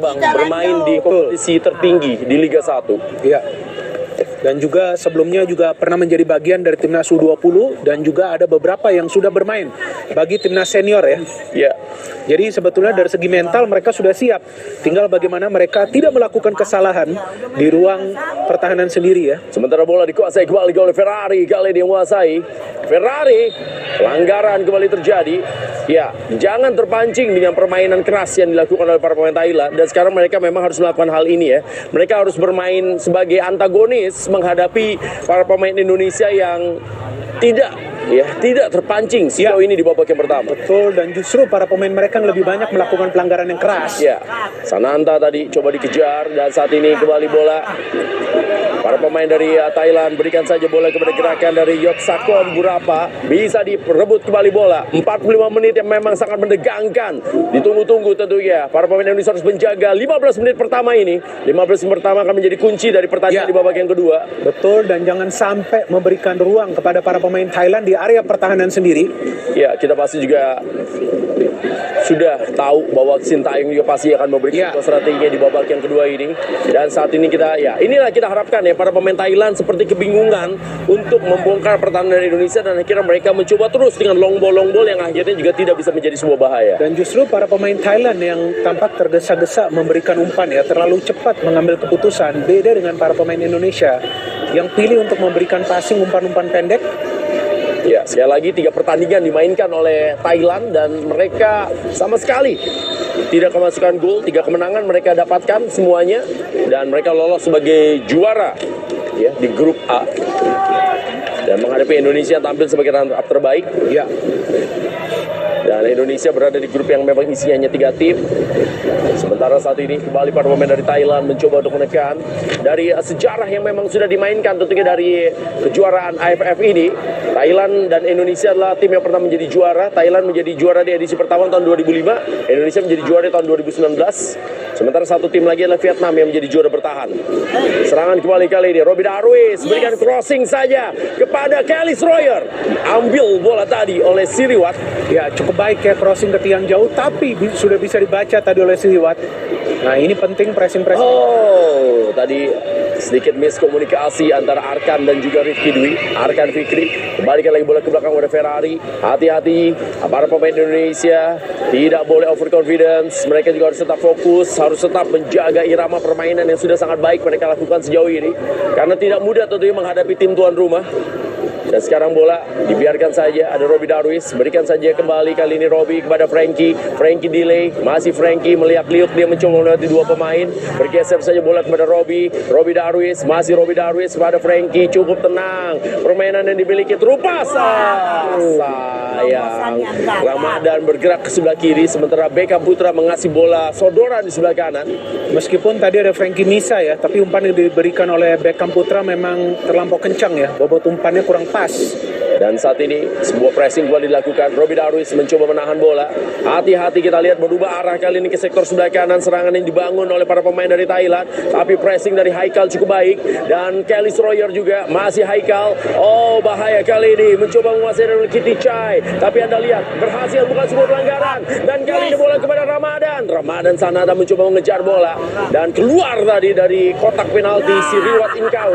terbang bermain di kompetisi tertinggi di Liga 1. Iya. Dan juga sebelumnya juga pernah menjadi bagian dari timnas U20 dan juga ada beberapa yang sudah bermain bagi timnas senior ya. Ya. Jadi sebetulnya dari segi mental mereka sudah siap. Tinggal bagaimana mereka tidak melakukan kesalahan di ruang pertahanan sendiri ya. Sementara bola dikuasai kembali oleh Ferrari, kali ini menguasai. Ferrari, pelanggaran kembali terjadi. Ya, jangan terpancing dengan permainan keras yang dilakukan oleh para pemain Thailand. Dan sekarang mereka memang harus melakukan hal ini ya. Mereka harus bermain sebagai antagonis menghadapi para pemain Indonesia yang tidak terpancing sejauh ini di babak yang pertama. Betul, dan justru para pemain mereka yang lebih banyak melakukan pelanggaran yang keras. Ya, Sananta tadi coba dikejar dan saat ini kembali bola. Para pemain dari Thailand berikan saja bola kepada gerakan dari Yotsakon Burapa. Bisa direbut kembali bola. 45 menit yang memang sangat mendegangkan. Ditunggu-tunggu tentunya. Para pemain Indonesia harus menjaga 15 menit pertama ini. 15 menit pertama akan menjadi kunci dari pertandingan di babak yang kedua. Betul, dan jangan sampai memberikan ruang kepada para pemain Thailand di area pertahanan sendiri. Ya, kita pasti juga sudah tahu bahwa Sintayong juga pasti akan memberikan strateginya di babak yang kedua ini. Dan saat ini inilah kita harapkan ya, para pemain Thailand seperti kebingungan untuk membongkar pertahanan dari Indonesia dan akhirnya mereka mencoba terus dengan long ball yang akhirnya juga tidak bisa menjadi sebuah bahaya. Dan justru para pemain Thailand yang tampak tergesa-gesa memberikan umpan ya, terlalu cepat mengambil keputusan, beda dengan para pemain Indonesia yang pilih untuk memberikan passing umpan-umpan pendek. Ya, sekali lagi 3 pertandingan dimainkan oleh Thailand dan mereka sama sekali tidak kemasukan gol. 3 kemenangan mereka dapatkan semuanya dan mereka lolos sebagai juara ya di grup A dan menghadapi Indonesia yang tampil sebagai runner-up terbaik. Ya. Dan Indonesia berada di grup yang memang isinya hanya 3 tim. Sementara saat ini kembali para pemain dari Thailand mencoba untuk menekan. Dari sejarah yang memang sudah dimainkan tentunya dari kejuaraan AFF ini, Thailand dan Indonesia adalah tim yang pernah menjadi juara. Thailand menjadi juara di edisi pertama tahun 2005, Indonesia menjadi juara di tahun 2019. Sementara satu tim lagi adalah Vietnam yang menjadi juara bertahan. Serangan kembali kali ini, Robby Darwish berikan crossing saja kepada Kelly Royer. Ambil bola tadi oleh Siriwat. Ya, cukup baik ya crossing ke tiang jauh, tapi sudah bisa dibaca tadi oleh Siriwat. Nah, ini penting pressing. Oh, tadi sedikit miskomunikasi antara Arkan dan juga Rifki Dwi. Arkan Fikri kembalikan lagi bola ke belakang kepada Ferrari. Hati-hati para pemain Indonesia, tidak boleh overconfidence. Mereka juga harus tetap fokus, harus tetap menjaga irama permainan yang sudah sangat baik mereka lakukan sejauh ini, karena tidak mudah tentunya menghadapi tim tuan rumah. Dan sekarang bola dibiarkan saja, ada Robby Darwish, berikan saja kembali kali ini Robby kepada Frankie delay, masih Frankie melihat-liuk, dia mencoba melewati 2 pemain, bergeser saja bola kepada Robby Darwish, masih Robby Darwish kepada Frankie, cukup tenang, permainan yang dimiliki terupas, sayang, Ramadan bergerak ke sebelah kiri, sementara Beckham Putra mengasih bola sodoran di sebelah kanan. Meskipun tadi ada Frankie Misa ya, tapi umpan yang diberikan oleh Beckham Putra memang terlampau kencang ya, bobot umpannya kurang pas. Dan saat ini sebuah pressing kembali dilakukan. Robby Darwish mencoba menahan bola. Hati-hati, kita lihat berubah arah kali ini ke sektor sebelah kanan. Serangan yang dibangun oleh para pemain dari Thailand, tapi pressing dari Haikal cukup baik. Dan Kelly Royer juga masih Haikal. Oh, bahaya kali ini, mencoba menguasai dari Kitty Chai, tapi Anda lihat berhasil, bukan sebuah pelanggaran. Dan kali ini bola kepada Ramadan Sanada mencoba mengejar bola dan keluar tadi dari kotak penalti Siriwat Inkau.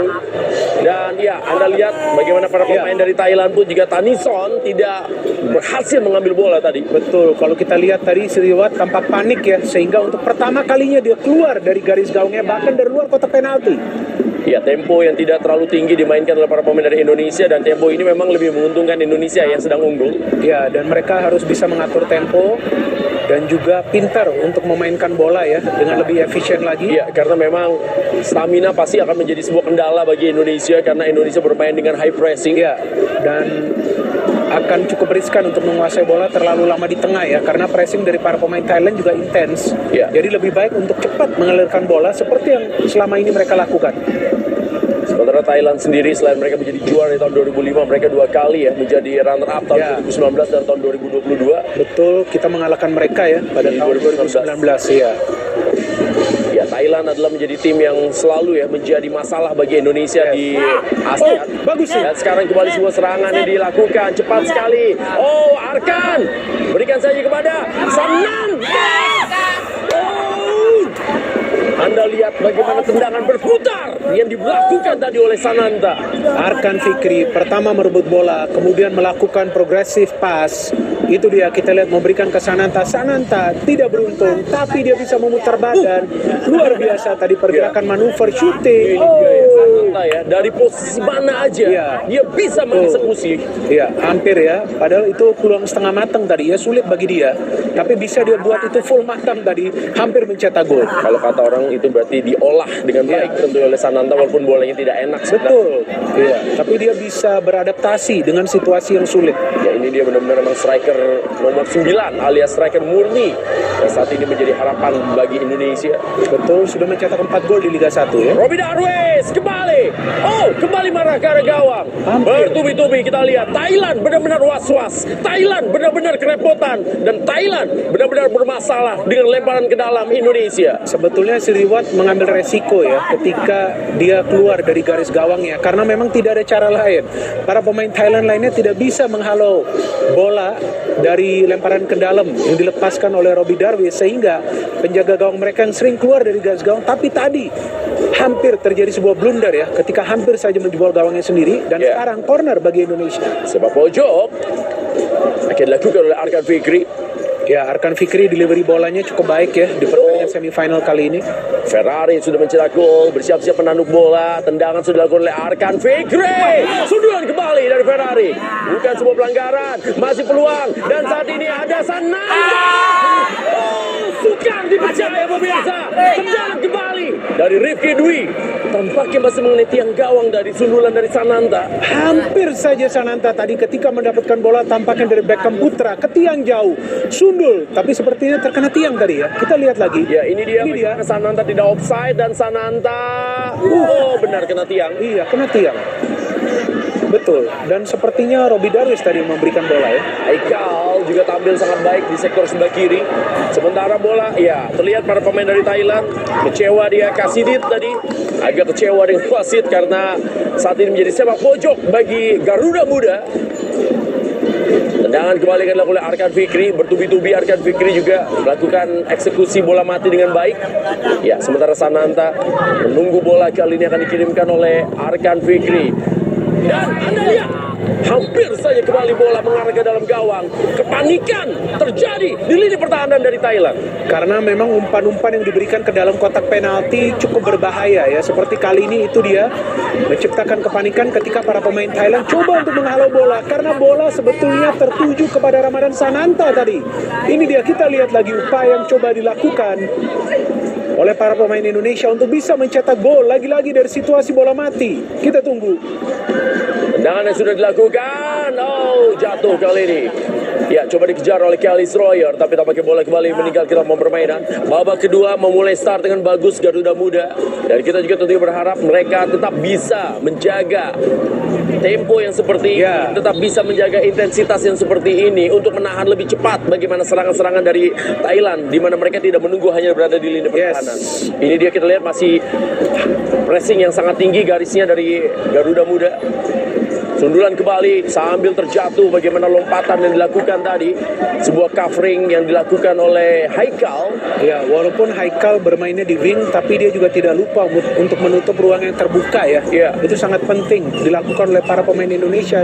Dan ya, Anda lihat bagaimana para pemain dari Thailand pun juga Tanison tidak berhasil mengambil bola tadi. Betul, kalau kita lihat tadi Siriwat tampak panik ya, sehingga untuk pertama kalinya dia keluar dari garis gawangnya, bahkan dari luar kotak penalti. Ya, tempo yang tidak terlalu tinggi dimainkan oleh para pemain dari Indonesia, dan tempo ini memang lebih menguntungkan Indonesia yang sedang unggul. Ya, dan mereka harus bisa mengatur tempo dan juga pintar untuk memainkan bola ya dengan lebih efisien lagi. Ya, karena memang stamina pasti akan menjadi sebuah kendala bagi Indonesia karena Indonesia bermain dengan high pressing. Ya, dan akan cukup riskan untuk menguasai bola terlalu lama di tengah ya, karena pressing dari para pemain Thailand juga intens. Ya. Jadi lebih baik untuk cepat mengalirkan bola seperti yang selama ini mereka lakukan. Sementara Thailand sendiri, selain mereka menjadi juara di tahun 2005, mereka 2 kali ya menjadi runner-up tahun 2019 dan tahun 2022. Betul, kita mengalahkan mereka ya pada tahun 2019 ya. Ya, Thailand adalah menjadi tim yang selalu ya menjadi masalah bagi Indonesia di ASEAN. Bagus ya. Dan sekarang kembali sebuah serangan yang dilakukan cepat sekali. Oh, Arkan berikan saja kepada Sanan. Oh, kita lihat bagaimana tendangan berputar yang dilakukan tadi oleh Sananta. Arkan Fikri pertama merebut bola, kemudian melakukan progressive pass. Itu dia, kita lihat memberikan ke Sananta. Sananta tidak beruntung, tapi dia bisa memutar badan. Luar biasa tadi pergerakan manuver shooting. Sananta ya, dari posisi mana aja dia bisa mengeksekusi. Iya, hampir ya. Padahal itu peluang setengah matang tadi ya, sulit bagi dia. Tapi bisa dia buat itu full matang tadi, hampir mencetak gol. Kalau kata orang itu berarti diolah dengan baik tentu oleh Sananta walaupun bolanya tidak enak. Betul. Iya, tapi dia bisa beradaptasi dengan situasi yang sulit. Ya, ini dia benar-benar memang striker nomor 9 alias striker murni yang saat ini menjadi harapan bagi Indonesia. Betul, sudah mencetak 4 gol di Liga 1 ya. Robby Darwish kembali. Kembali marah ke arah gawang. Bertubi-tubi kita lihat Thailand benar-benar was-was. Thailand benar-benar kerepotan dan Thailand benar-benar bermasalah dengan lemparan ke dalam Indonesia. Sebetulnya Sriwat mengambil resiko ya ketika dia keluar dari garis gawangnya karena memang tidak ada cara lain. Para pemain Thailand lainnya tidak bisa menghalau bola dari lemparan ke dalam yang dilepaskan oleh Robby Darwish sehingga penjaga gawang mereka yang sering keluar dari garis gawang. Tapi tadi hampir terjadi sebuah blunder ya ketika hampir saja menjebol gawangnya sendiri dan sekarang corner bagi Indonesia. Sepak pojok akan dilakukan oleh Arkan Fikri. Ya, Arkan Fikri delivery bolanya cukup baik ya di pertandingan semifinal kali ini. Ferrari sudah mencetak gol, bersiap-siap menanduk bola. Tendangan sudah dilakukan oleh Arkan Fikri. Sundulan kembali dari Ferrari. Bukan sebuah pelanggaran, masih peluang. Dan saat ini ada Sananta. Sukar dipecah ya pemirsa. Tendangan kembali dari Rifki Dwi. Tampaknya masih mengenai tiang gawang dari sundulan dari Sananta. Hampir saja Sananta tadi ketika mendapatkan bola tampaknya dari Beckham Putra ke tiang jauh. Sundul, tapi sepertinya terkena tiang tadi ya. Kita lihat lagi. Ya, ini dia. Sananta tidak offside dan Sananta benar kena tiang. Iya, kena tiang. Betul. Dan sepertinya Robby Darwish tadi memberikan bola ya. Haikal juga tampil sangat baik di sektor sebelah kiri. Sementara bola, ya terlihat para pemain dari Thailand kecewa dia. Kasidit tadi agak kecewa dengan wasit karena saat ini menjadi sepak pojok bagi Garuda Muda. Tendangan kembali akan dilakukan oleh Arkan Fikri. Bertubi-tubi Arkan Fikri juga melakukan eksekusi bola mati dengan baik. Ya, sementara Sananta menunggu bola kali ini akan dikirimkan oleh Arkan Fikri. Dan Anda lihat, hampir saja kembali bola mengarah ke dalam gawang. Kepanikan terjadi di lini pertahanan dari Thailand. Karena memang umpan-umpan yang diberikan ke dalam kotak penalti cukup berbahaya ya. Seperti kali ini itu dia menciptakan kepanikan ketika para pemain Thailand coba untuk menghalau bola. Karena bola sebetulnya tertuju kepada Ramadan Sananta tadi. Ini dia, kita lihat lagi upaya yang coba dilakukan oleh para pemain Indonesia untuk bisa mencetak gol lagi-lagi dari situasi bola mati. Kita tunggu. Tendangan yang sudah dilakukan. Jatuh kali ini. Ya, coba dikejar oleh Kelly Sroyer, tapi tampaknya bola kembali meninggalkan permainan. Babak kedua memulai start dengan bagus Garuda Muda. Dan kita juga tentunya berharap mereka tetap bisa menjaga tempo yang seperti ini, tetap bisa menjaga intensitas yang seperti ini untuk menahan lebih cepat bagaimana serangan-serangan dari Thailand, di mana mereka tidak menunggu hanya berada di lini pertahanan. Ini dia, kita lihat masih pressing yang sangat tinggi garisnya dari Garuda Muda. Sundulan kembali sambil terjatuh, bagaimana lompatan yang dilakukan tadi, sebuah covering yang dilakukan oleh Haikal. Ya, walaupun Haikal bermainnya di wing, tapi dia juga tidak lupa untuk menutup ruang yang terbuka ya. Itu sangat penting dilakukan oleh para pemain Indonesia.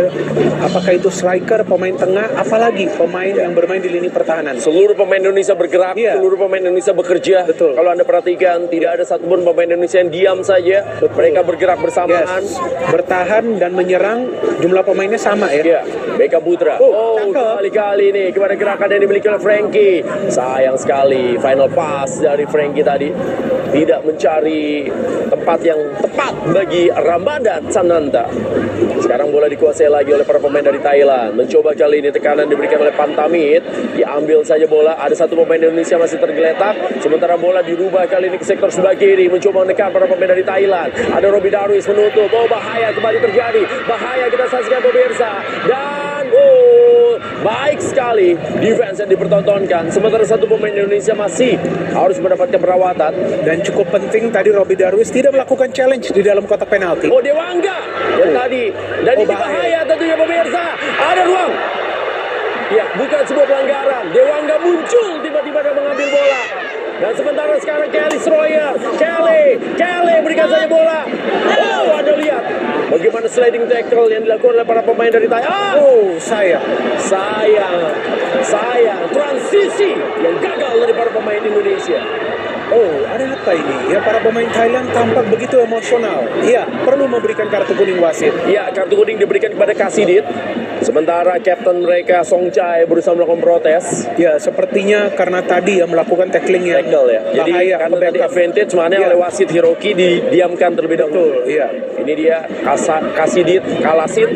Apakah itu striker, pemain tengah, apalagi pemain yang bermain di lini pertahanan. Seluruh pemain Indonesia bergerak, seluruh pemain Indonesia bekerja. Betul. Kalau Anda perhatikan, tidak ada satupun pemain Indonesia yang diam saja. Betul. Mereka bergerak bersamaan. Bertahan dan menyerang. Jumlah pemainnya sama ya. Beckham Putra. Kali-kali ini kepada gerakan yang dimiliki oleh Frankie. Sayang sekali final pass dari Frankie tadi tidak mencari tempat yang tepat bagi Ramadan Sananta. Sekarang bola dikuasai lagi oleh para pemain dari Thailand. Mencoba kali ini tekanan diberikan oleh Pantamit. Diambil saja bola. Ada satu pemain Indonesia masih tergeletak. Sementara bola dirubah kali ini ke sektor sebelah kiri. Mencoba menekan para pemain dari Thailand. Ada Robby Darwish menutup. Bahaya kembali terjadi. Bahaya kita saksikan pemirsa. Dan baik sekali defense yang dipertontonkan. Sementara satu pemain Indonesia masih harus mendapatkan perawatan. Dan cukup penting tadi Robby Darwish tidak melakukan challenge di dalam kotak penalti. Dewangga yang tadi. Dan ini bahaya tentunya pemirsa. Ada ruang. Ya, bukan sebuah pelanggaran. Dewangga muncul tiba-tiba dan mengambil bola. Dan sementara sekarang Kelly Stroyer. Kelly berikan saja bola. Oh, Anda lihat bagaimana sliding tackle yang dilakukan oleh para pemain dari Thailand. Oh, sayang. Transisi yang gagal dari para pemain Indonesia. Oh, ada apa ini? Ya, para pemain Thailand tampak begitu emosional. Iya, perlu memberikan kartu kuning wasit. Ya, kartu kuning diberikan kepada Kasidit. Sementara kapten mereka Song Chai berusaha melakukan protes. Ya, sepertinya karena tadi yang melakukan tackling yang Tackle ya. Jadi bahaya karena ke tadi backup. advantage mana Ya. oleh wasit Hiroki didiamkan terlebih dahulu. Betul, iya. Ini dia Kasidit Kalasin.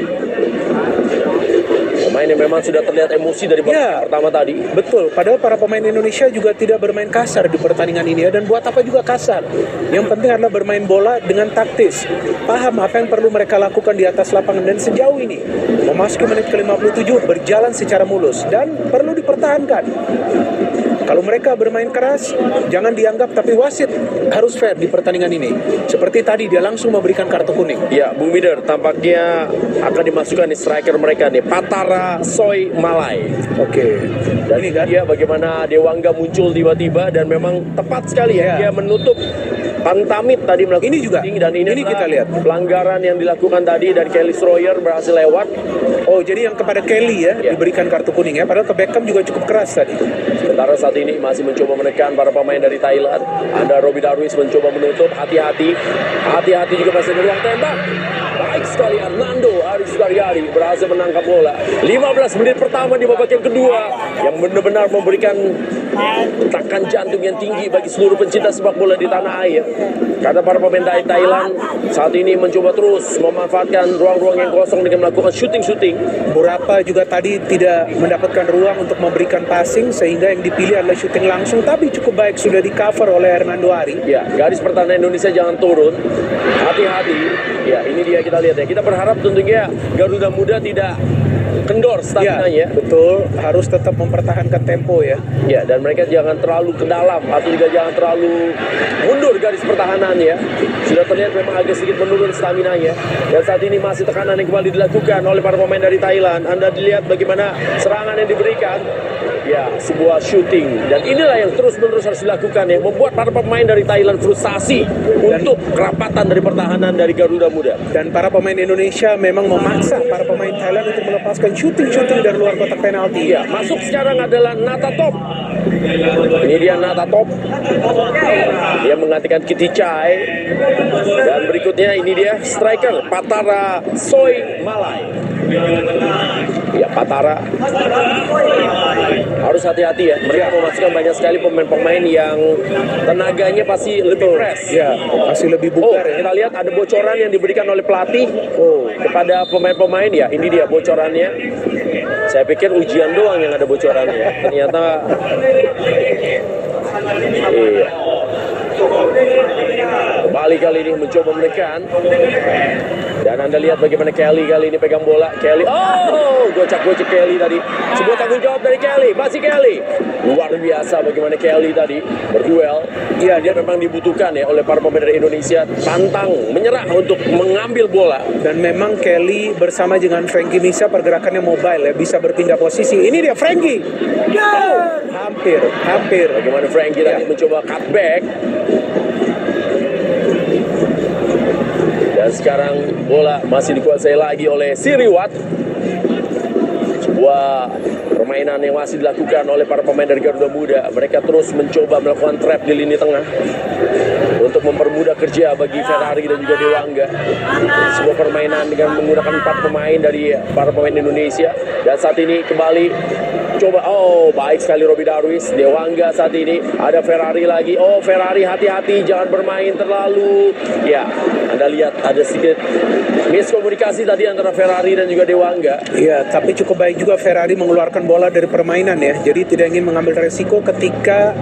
Pemain yang memang sudah terlihat emosi dari babak Ya. pertama tadi. Betul, padahal para pemain Indonesia juga tidak bermain kasar di pertandingan ini ya. Dan buat apa juga kasar? Yang penting adalah bermain bola dengan taktis. Paham apa yang perlu mereka lakukan di atas lapangan. Dan sejauh ini, memasuki menit ke-57 berjalan secara mulus. Dan perlu dipertahankan. Kalau mereka bermain keras, jangan dianggap, tapi wasit harus fair di pertandingan ini. Seperti tadi, dia langsung memberikan kartu kuning. Ya, Bung Mider, tampaknya akan dimasukkan nih striker mereka nih, Patara Soy Malai. Oke. Dan Ini kan? dia bagaimana Dewangga muncul tiba-tiba dan memang tepat sekali ya. Ya. Dia menutup Pantamit tadi melakukan Ini juga. shooting, dan ini Ini adalah kita lihat. pelanggaran yang dilakukan tadi dan Kelly Stroyer berhasil lewat. Oh, jadi yang kepada Kelly ya, Ya. diberikan kartu kuning ya. Padahal ke Beckham juga cukup keras tadi. Sementara saat ini masih mencoba menekan para pemain dari Thailand. Ada Robbie Darwis mencoba menutup, hati-hati juga masih ada ruang tembak. Baik sekali Arnando Aris Sukaryadi berhasil menangkap bola. 15 menit pertama di babak yang kedua yang benar-benar memberikan tekan jantung yang tinggi bagi seluruh pencinta sepak bola di tanah air. Karena para pemain dari Thailand saat ini mencoba terus memanfaatkan ruang-ruang yang kosong dengan melakukan shooting. Beberapa juga tadi tidak mendapatkan ruang untuk memberikan passing, sehingga yang dipilih adalah shooting langsung, tapi cukup baik sudah di cover oleh Hernando Ari. Ya, garis pertahanan Indonesia jangan turun. Hati-hati. Ya, ini dia kita lihat ya. Kita berharap tentunya Garuda Muda tidak kendor stamina-nya. Betul, harus tetap mempertahankan tempo ya. Ya, dan mereka jangan terlalu ke dalam atau juga jangan terlalu mundur garis pertahanannya. Sudah terlihat memang agak sedikit menurun stamina-nya. Dan saat ini masih tekanan yang kembali dilakukan oleh para pemain dari Thailand. Anda dilihat bagaimana serangan yang diberikan. Ya, sebuah shooting. Dan inilah yang terus-menerus harus dilakukan ya, membuat para pemain dari Thailand frustasi untuk kerapatan dari pertahanan dari Garuda Muda. Dan para pemain Indonesia memang memaksa para pemain Thailand untuk melepaskan shooting dari luar kotak penalti. Ya, masuk sekarang adalah Nata Top. Ini dia Nata Top. Dia menggantikan Kitty Chai. Dan berikutnya ini dia striker Patara Soy Malai. Ya, Patara harus hati-hati ya. Mereka memasukkan banyak sekali pemain-pemain yang tenaganya pasti lebih fresh. Ya, masih lebih Oh, bugar ya. kita lihat ada bocoran yang diberikan oleh pelatih kepada pemain-pemain ya. Ini dia bocorannya. Saya pikir ujian doang yang ada bocorannya. Ternyata iya. Kembali kali ini mencoba menekan. Dan Anda lihat bagaimana Kelly kali ini pegang bola. Kelly, gocek-gocek Kelly tadi. Sebuah tanggung jawab dari Kelly. Masih Kelly. Luar biasa bagaimana Kelly tadi berduel. Ya, dia memang dibutuhkan ya oleh para pemain dari Indonesia. Pantang, menyerah untuk mengambil bola. Dan memang Kelly bersama dengan Frankie Misa pergerakannya mobile ya, bisa berpindah posisi. Ini dia Frankie. Hampir. Bagaimana Frankie tadi mencoba cutback. Dan sekarang bola masih dikuasai lagi oleh Siriwat. Sebuah permainan yang masih dilakukan oleh para pemain dari Garuda Muda. Mereka terus mencoba melakukan trap di lini tengah untuk mempermudah kerja bagi Ferrari dan juga Dewangga. Sebuah permainan dengan menggunakan 4 pemain dari para pemain Indonesia. Dan saat ini kembali coba, baik sekali Robbie Darwis. Dewangga saat ini, ada Ferrari lagi. Ferrari hati-hati, jangan bermain terlalu. Ya, Anda lihat ada sedikit miskomunikasi tadi antara Ferrari dan juga Dewangga. Iya, tapi cukup baik juga Ferrari mengeluarkan bola dari permainan ya. Jadi tidak ingin mengambil resiko ketika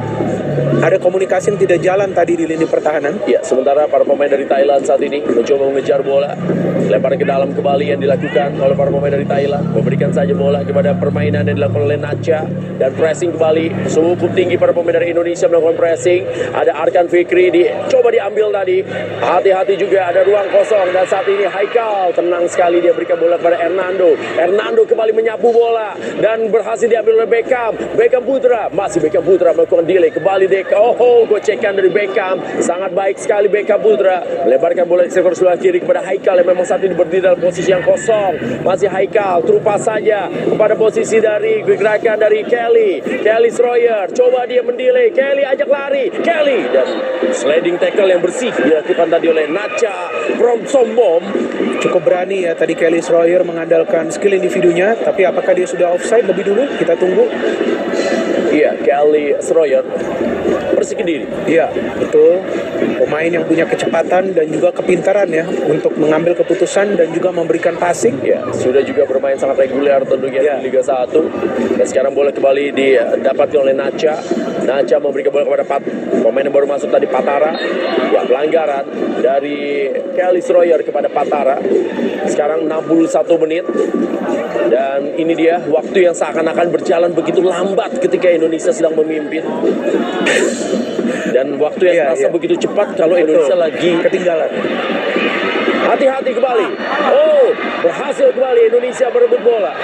ada komunikasi yang tidak jalan tadi di lini pertahanan. Ya, sementara para pemain dari Thailand saat ini mencoba mengejar bola. Lempar ke dalam kembali yang dilakukan oleh para pemain dari Thailand. Memberikan saja bola kepada permainan yang dilakukan oleh Nacha. Dan pressing kembali. Cukup tinggi para pemain dari Indonesia melakukan pressing. Ada Arkan Fikri, dicoba coba diambil tadi. Hati-hati juga, ada ruang kosong. Dan saat ini Haikal tenang sekali, dia berikan bola kepada Hernando. Hernando kembali menyapu bola dan berhasil diambil oleh Beckham. Beckham Putra, masih Beckham Putra melakukan delay. Kembali Deka. Oh, gocekan dari Beckham. Sangat baik sekali Beckham Putra. Melebarkan bola di sektor sebelah kiri kepada Haikal yang memang saat ini berdiri dalam posisi yang kosong. Masih Haikal, terupas saja kepada posisi dari gerakan dari Kelly Schroyer. Coba dia mendelay. Kelly ajak lari. Kelly dan sliding tackle yang bersih dilakukan tadi oleh Nacha Promsombom. Cukup berani ya tadi Kelly Schroyer mengandalkan skill individunya, tapi apakah dia sudah offside lebih dulu? Kita tunggu. Iya, Kelly Schroyer bersih diri. Iya, betul. Pemain yang punya kecepatan dan juga kepintaran ya untuk mengambil keputusan dan juga memberikan passing. Ya, sudah juga bermain sangat reguler tentunya di Liga 1. Dan sekarang bola kembali didapatkan oleh Nacha. Nacha memberikan bola kepada pemain yang baru masuk tadi, Patara. Ya, pelanggaran dari Kelly Schroyer kepada Patara. Sekarang 61 menit. Dan ini dia waktu yang seakan-akan berjalan begitu lambat ketika Indonesia sedang memimpin. Dan waktu yang terasa begitu cepat kalau Indonesia lagi ketinggalan. Hati-hati kembali. Oh, berhasil kembali Indonesia merebut bola.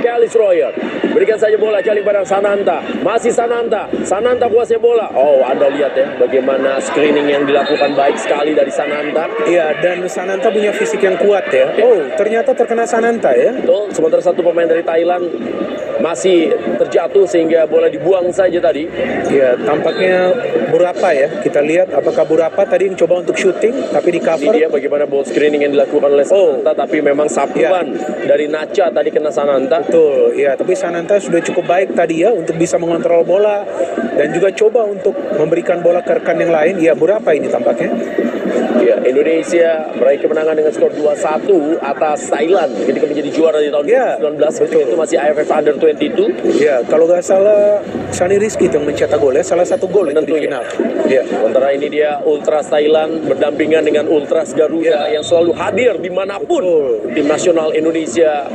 Kelly Schroyer berikan saja bola kali pada Sananta. Masih Sananta kuasai bola. Oh, Anda lihat ya bagaimana screening yang dilakukan baik sekali dari Sananta. Iya, dan Sananta punya fisik yang kuat ya. Oh, ternyata terkena Sananta ya. Betul, sementara satu pemain dari Thailand masih terjatuh sehingga bola dibuang saja tadi. Ya, tampaknya Burapa ya. Kita lihat apakah Burapa tadi yang coba untuk shooting tapi di cover. Ini dia bagaimana ball screening yang dilakukan oleh Sananta, tapi memang sapuan dari Nacha tadi kena Sananta. Betul, ya, tapi Sananta sudah cukup baik tadi ya untuk bisa mengontrol bola dan juga coba untuk memberikan bola ke rekan yang lain. Ya, Burapa ini tampaknya. Ya, Indonesia meraih kemenangan dengan skor 2-1 atas Thailand ketika menjadi juara di tahun 2019. Ketika itu masih AFF Under 22. Ya, kalau nggak salah Sani Rizky itu yang mencetak gol ya, salah satu gol itu di final. Ya, sementara ini dia Ultras Thailand berdampingan dengan Ultras Garuda yang selalu hadir dimanapun tim nasional Indonesia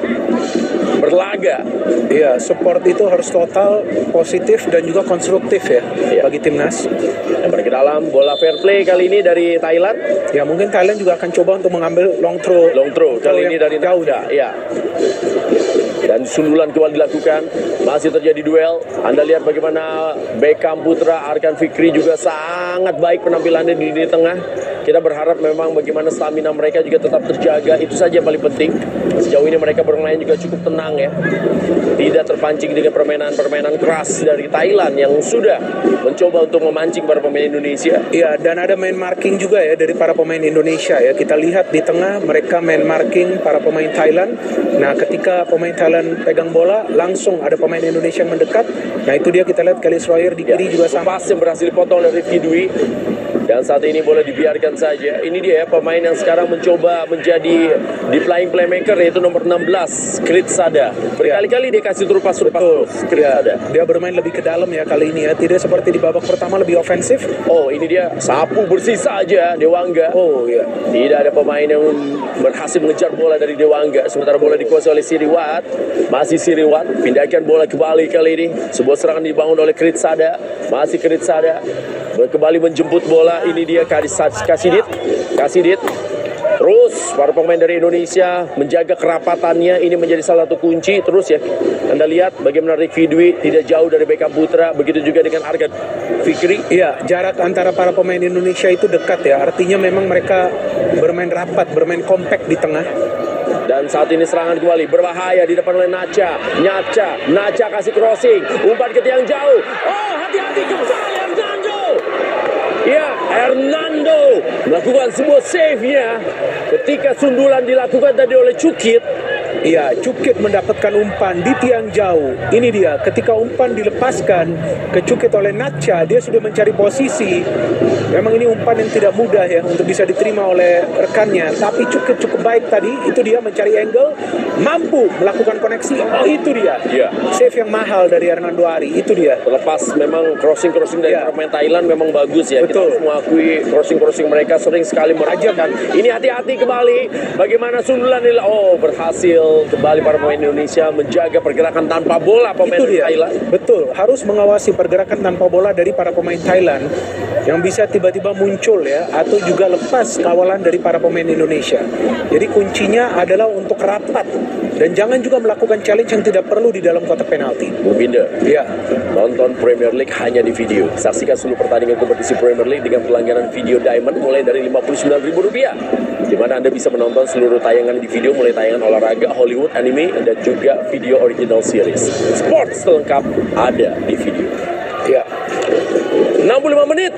berlaga. Iya, support itu harus total, positif dan juga konstruktif ya bagi timnas. Yang ke dalam, bola fair play kali ini dari Thailand. Ya, mungkin Thailand juga akan coba untuk mengambil long throw kali ini dari jauh ya. Dan sundulan kembali dilakukan. Masih terjadi duel. Anda lihat bagaimana Beckham Putra, Arkan Fikri juga sangat baik penampilannya di lini tengah. Kita berharap memang bagaimana stamina mereka juga tetap terjaga. Itu saja yang paling penting. Sejauh ini mereka bermain juga cukup tenang ya. Tidak terpancing dengan permainan keras dari Thailand yang sudah mencoba untuk memancing para pemain Indonesia. Iya, dan ada main marking juga ya dari para pemain Indonesia ya. Kita lihat di tengah mereka main marking para pemain Thailand. Nah, ketika pemain Thailand pegang bola, langsung ada pemain Indonesia yang mendekat. Nah, itu dia kita lihat Kelly Schroyer di kiri juga sama. Pas yang berhasil dipotong oleh Rifki Dwi. Dan saat ini boleh dibiarkan saja. Ini dia ya, pemain yang sekarang mencoba menjadi di flying playmaker, yaitu nomor 16, Krit Sada. Berkali-kali dia kasih terus Krit Sada. Dia bermain lebih ke dalam ya kali ini ya. Tidak seperti di babak pertama lebih ofensif. Oh, ini dia sapu bersih saja Dewangga. Oh ya. Tidak ada pemain yang berhasil mengejar bola dari Dewangga. Sementara bola dikuasai oleh Siriwat. Masih Siriwat. Pindahkan bola kembali kali ini. Sebuah serangan dibangun oleh Krit Sada. Masih Krit Sada. Kembali menjemput bola. Ini dia Kasidit. Terus para pemain dari Indonesia menjaga kerapatannya. Ini menjadi salah satu kunci. Terus ya, Anda lihat bagaimana Rifki Dwi tidak jauh dari Beckham Putra. Begitu juga dengan Arkan Fikri. Iya, jarak antara para pemain Indonesia itu dekat ya. Artinya memang mereka bermain rapat, bermain kompak di tengah. Dan saat ini serangan kembali berbahaya di depan oleh Nacha kasih crossing, umpan ke tiang jauh. Oh, hati-hati kembali Hernando. Ya, Hernando melakukan sebuah save-nya ketika sundulan dilakukan tadi oleh Cukit. Iya, Cukit mendapatkan umpan di tiang jauh. Ini dia, ketika umpan dilepaskan ke Cukit oleh Nacha, dia sudah mencari posisi. Memang ini umpan yang tidak mudah ya untuk bisa diterima oleh rekannya. Tapi Cukit cukup baik tadi, itu dia mencari angle, mampu melakukan koneksi. Oh, itu dia. Save yang mahal dari Hernando Ari, itu dia. Terlepas memang crossing dari pemain Thailand memang bagus ya. Betul. Kita harus mengakui crossing mereka sering sekali merajakan. Ini hati-hati kembali. Bagaimana sundulan ini? Oh, berhasil berhasil kembali para pemain Indonesia menjaga pergerakan tanpa bola pemain Itu dia. Thailand. Betul, harus mengawasi pergerakan tanpa bola dari para pemain Thailand yang bisa tiba-tiba muncul ya, atau juga lepas kawalan dari para pemain Indonesia. Jadi kuncinya adalah untuk rapat dan jangan juga melakukan challenge yang tidak perlu di dalam kotak penalti. Bung Binder, Ya, nonton Premier League hanya di video. Saksikan seluruh pertandingan kompetisi Premier League dengan pelanggaran video Diamond mulai dari Rp59.000, di mana Anda bisa menonton seluruh tayangan di video, mulai tayangan olahraga, Hollywood, anime, dan juga video original series. Sports selengkap ada di video. ya. 65 menit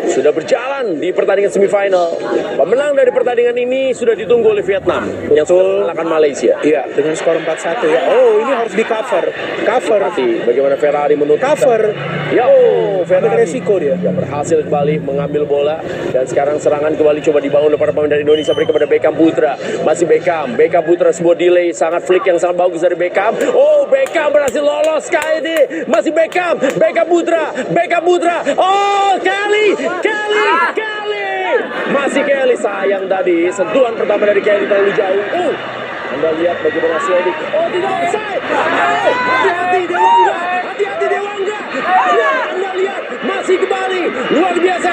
sudah berjalan di pertandingan semifinal. Pemenang dari pertandingan ini sudah ditunggu oleh Vietnam yang sudah mengalahkan Malaysia. Iya, dengan skor 4-1 ya. Oh, ini harus di cover. Cover. Nanti bagaimana Ferrari menutup. Cover. Ya, Ambil Ferrari resiko dia. yang berhasil kembali mengambil bola, dan sekarang serangan kembali coba dibangun oleh para pemain dari Indonesia, berikan kepada Beckham Putra. Masih Beckham Putra, sebuah delay sangat flick yang sangat bagus dari Beckham. Oh, Beckham berhasil lolos kali ini. Masih Beckham Putra. Oh, Kelly. Masih Kelly, sayang tadi sentuhan pertama dari Kelly terlalu jauh. Anda lihat bagaimana Swedik. Oh, tidak offside. Oh, hati-hati Dewangga. Ya, Anda lihat masih kembali luar biasa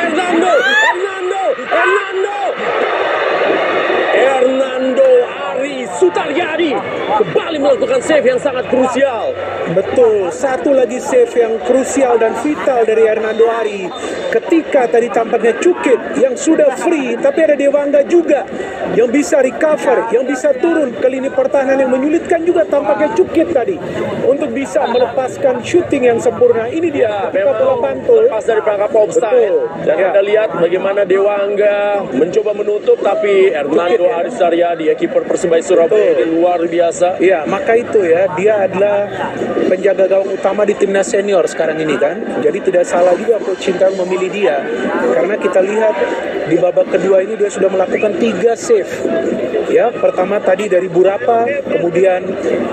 Hernando Ari Sutaryadi kembali melakukan save yang sangat krusial. Betul, satu lagi save yang krusial dan vital dari Hernando Ari. Ketika tadi tampaknya Cukit yang sudah free, tapi ada Dewangga juga yang bisa recover, yang bisa turun ke lini pertahanan, yang menyulitkan juga tampaknya Cukit tadi untuk bisa melepaskan shooting yang sempurna. Ini dia ketika bola pantul Lepas dari perangkap offside. Betul. Dan Ya. Anda lihat bagaimana Dewangga mencoba menutup, tapi Hernando Cukit, ya. Ari Sutaryadi, kiper Persebaya Surabaya, Betul. ini luar biasa. Iya, maka itu ya, dia adalah penjaga gawang utama di timnas senior sekarang ini kan. Jadi tidak salah juga Coach Sintayong memilih dia, karena kita lihat di babak kedua ini dia sudah melakukan 3 save. Ya, pertama tadi dari Burapa, kemudian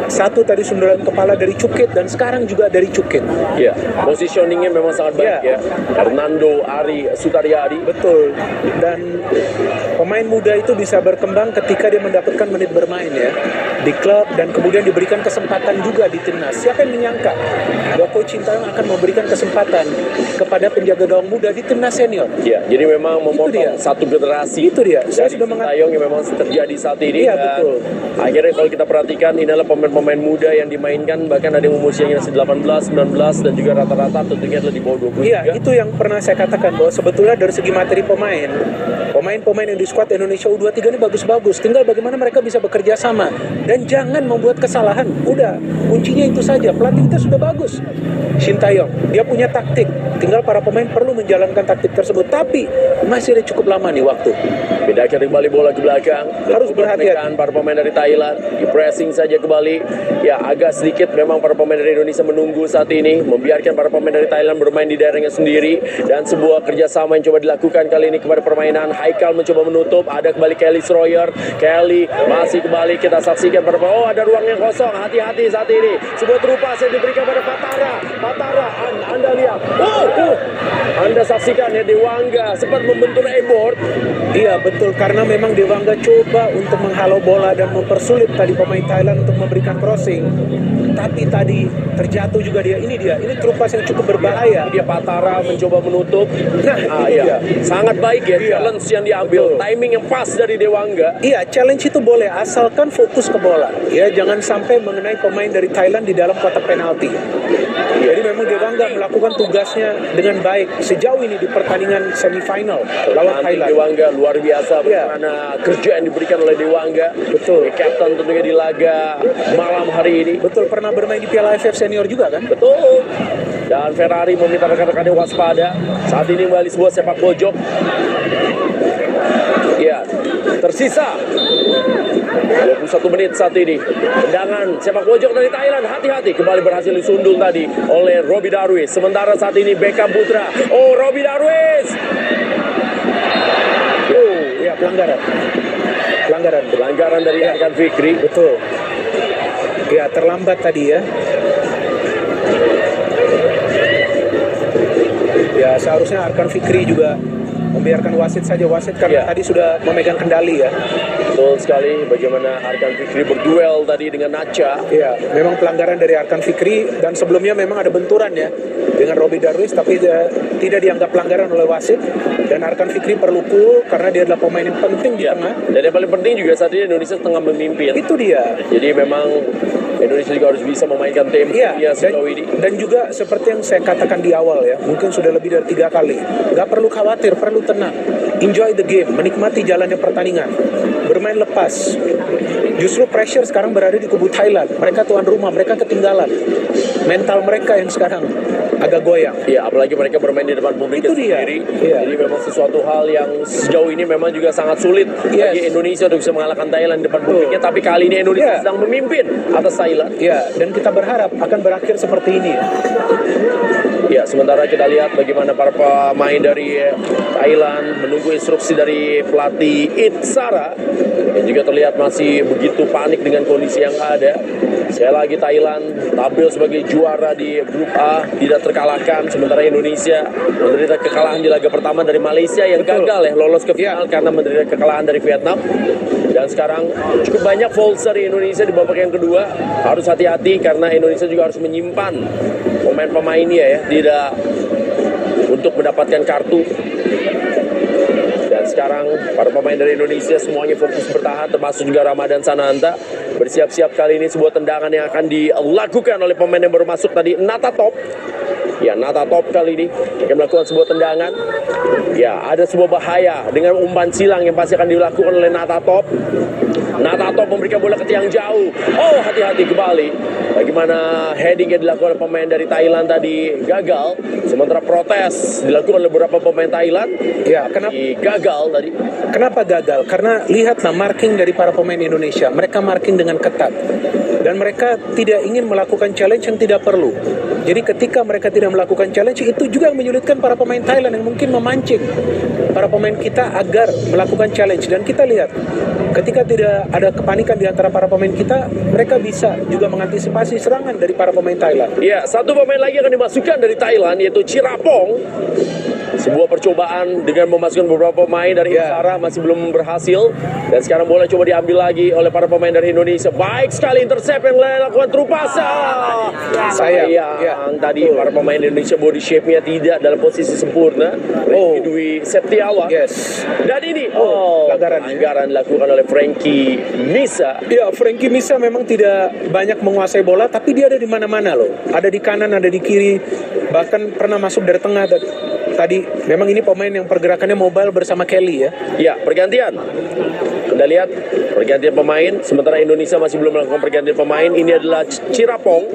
satu tadi sundulan kepala dari Cukit, dan sekarang juga dari Cukit. Ya, positioningnya memang sangat baik Ya. ya. Hernando Ari Sutaryadi. Betul. Dan pemain muda itu bisa berkembang ketika dia mendapatkan menit bermain ya di klub, dan kemudian diberikan kesempatan juga di timnas. Siapa yang menyangka bahwa Coach Sintayong akan memberikan kesempatan kepada penjaga gawang muda di timnas senior? Ya, jadi memang dia. memotong satu generasi. Itu dia. Saya Dari sudah mengatakan. Sintayong yang memang terjadi saat ini. Iya, Dan betul. akhirnya kalau kita perhatikan, ini adalah pemain-pemain muda yang dimainkan, bahkan ada yang usianya masih 18, 19, dan juga rata-rata tentunya adalah di bawah 23. Iya, itu yang pernah saya katakan bahwa sebetulnya dari segi materi pemain yang di skuad Indonesia U23 ini bagus-bagus. Tinggal bagaimana mereka bisa bekerja sama dan jangan membuat kesalahan. Udah, kuncinya itu saja. Pelatih kita sudah bagus. Sintayong, dia punya taktik. Tinggal para pemain perlu menjalankan taktik tersebut. Tapi masih ada cukup lama nih waktu. Pindahkan kembali bola ke belakang. Harus berhati-hati. Mereka para pemain dari Thailand di pressing saja kembali. Ya, agak sedikit memang para pemain dari Indonesia menunggu saat ini, membiarkan para pemain dari Thailand bermain di daerahnya sendiri, dan sebuah kerjasama yang coba dilakukan kali ini kepada permainan. Haikal mencoba menutup, ada kembali Kelly Stroyer. Kelly masih kembali, kita saksikan pada ada ruang yang kosong. Hati-hati saat ini. Sebuah terupas yang diberikan pada Patara. Anda lihat. Anda saksikan ya, Dewangga sempat membentur e-board. Iya betul, karena memang Dewangga coba untuk menghalau bola dan mempersulit tadi pemain Thailand untuk memberikan crossing. Tapi tadi terjatuh juga dia. Ini terupas yang cukup berbahaya. Dia Patara mencoba menutup. Nah, itu dia. Sangat baik ya, Iya. challenge yang diambil, Betul. timing yang pas dari Dewangga. Iya, challenge itu boleh asalkan fokus ke bola. Ya, jangan sampai mengenai pemain dari Thailand di dalam kotak penalti. Jadi memang Dewangga melakukan tugasnya dengan baik sejauh ini di pertandingan semifinal lawan Nanti Thailand. Dewangga luar biasa Iya. bagaimana kerja yang diberikan oleh Dewangga. Betul. Kapten tentunya di laga malam hari ini. Betul, pernah bermain di Piala AFF Senior juga kan? Betul. Dan Ferrari meminta rekan-rekannya waspada. Saat ini kembali sebuah sepak pojok. Ya, tersisa 21 menit saat ini. Tendangan sepak pojok dari Thailand, hati-hati, kembali berhasil disundul tadi oleh Robbie Darwis. Sementara saat ini Beckham Putra. Oh, Robbie Darwis. Ya, pelanggaran. Pelanggaran dari Arkan Fikri. Betul. Ya, terlambat tadi ya. Ya, seharusnya Arkan Fikri juga membiarkan wasit saja. Wasit karena Ya. tadi sudah memegang kendali ya. Betul sekali bagaimana Arkan Fikri berduel tadi dengan Nacha. Ya, memang pelanggaran dari Arkan Fikri, dan sebelumnya memang ada benturan ya dengan Robbie Darwis, tapi tidak dianggap pelanggaran oleh wasit. Dan Arkan Fikri perlu cool karena dia adalah pemain yang penting di tengah. Dan yang paling penting juga saat ini Indonesia tengah memimpin. Itu dia. Jadi memang Indonesia juga harus bisa memainkan temponya sejauh ini. Dan juga seperti yang saya katakan di awal ya, mungkin sudah lebih dari 3 kali. Gak perlu khawatir, perlu tenang. Enjoy the game, menikmati jalannya pertandingan. Bermain lepas. Justru pressure sekarang berada di kubu Thailand. Mereka tuan rumah, mereka ketinggalan. Mental mereka yang sekarang agak goyang. Ya, apalagi mereka bermain di depan publik sendiri. Jadi memang sesuatu hal yang sejauh ini memang juga sangat sulit bagi Indonesia untuk bisa mengalahkan Thailand di depan publiknya. Tapi kali ini Indonesia sedang memimpin atas Thailand. Ya, dan kita berharap akan berakhir seperti ini. Ya, sementara kita lihat bagaimana para pemain dari Thailand menunggu instruksi dari pelatih Itsara yang juga terlihat masih begitu panik dengan kondisi yang ada. Sekali lagi Thailand tampil sebagai juara di grup A, tidak terkalahkan, sementara Indonesia menderita kekalahan di laga pertama dari Malaysia yang gagal lolos ke final karena menderita kekalahan dari Vietnam. Dan sekarang cukup banyak false dari Indonesia di babak yang kedua. Harus hati-hati karena Indonesia juga harus menyimpan pemain-pemainnya ya, tidak untuk mendapatkan kartu. Dan sekarang para pemain dari Indonesia semuanya fokus bertahan, termasuk juga Ramadan Sananta. Bersiap-siap kali ini sebuah tendangan yang akan dilakukan oleh pemain yang baru masuk tadi, Natatop. Ya, Natatop kali ini akan melakukan sebuah tendangan. Ya, ada sebuah bahaya dengan umpan silang yang pasti akan dilakukan oleh Natatop. Natatop memberikan bola ke tiang jauh. Oh, hati-hati kembali. Bagaimana heading yang dilakukan oleh pemain dari Thailand tadi gagal. Sementara protes dilakukan oleh beberapa pemain Thailand. Ya, kenapa gagal tadi? Kenapa gagal? Karena lihatlah marking dari para pemain Indonesia. Mereka marking dengan ketat. Dan mereka tidak ingin melakukan challenge yang tidak perlu. Jadi ketika mereka tidak melakukan challenge, itu juga yang menyulitkan para pemain Thailand yang mungkin memancing para pemain kita agar melakukan challenge. Dan kita lihat, ketika tidak ada kepanikan di antara para pemain kita, mereka bisa juga mengantisipasi serangan dari para pemain Thailand. Ya, satu pemain lagi akan dimasukkan dari Thailand, yaitu Chirapong. Sebuah percobaan dengan memasukkan beberapa pemain dari Itsara masih belum berhasil. Dan sekarang bola coba diambil lagi oleh para pemain dari Indonesia. Baik sekali intercept yang dilakukan Trupasa. Sayang tadi para pemain Indonesia body shape-nya tidak dalam posisi sempurna. Rifki Dwi Septiawan. Dan ini pelanggaran dilakukan oleh Frankie Misa. Ya, Frankie Misa memang tidak banyak menguasai bola, tapi dia ada di mana-mana loh. Ada di kanan, ada di kiri, bahkan pernah masuk dari tengah tadi. Memang ini pemain yang pergerakannya mobile bersama Kelly ya. Ya, pergantian. Anda lihat pergantian pemain, sementara Indonesia masih belum melakukan pergantian pemain. Ini adalah Chirapong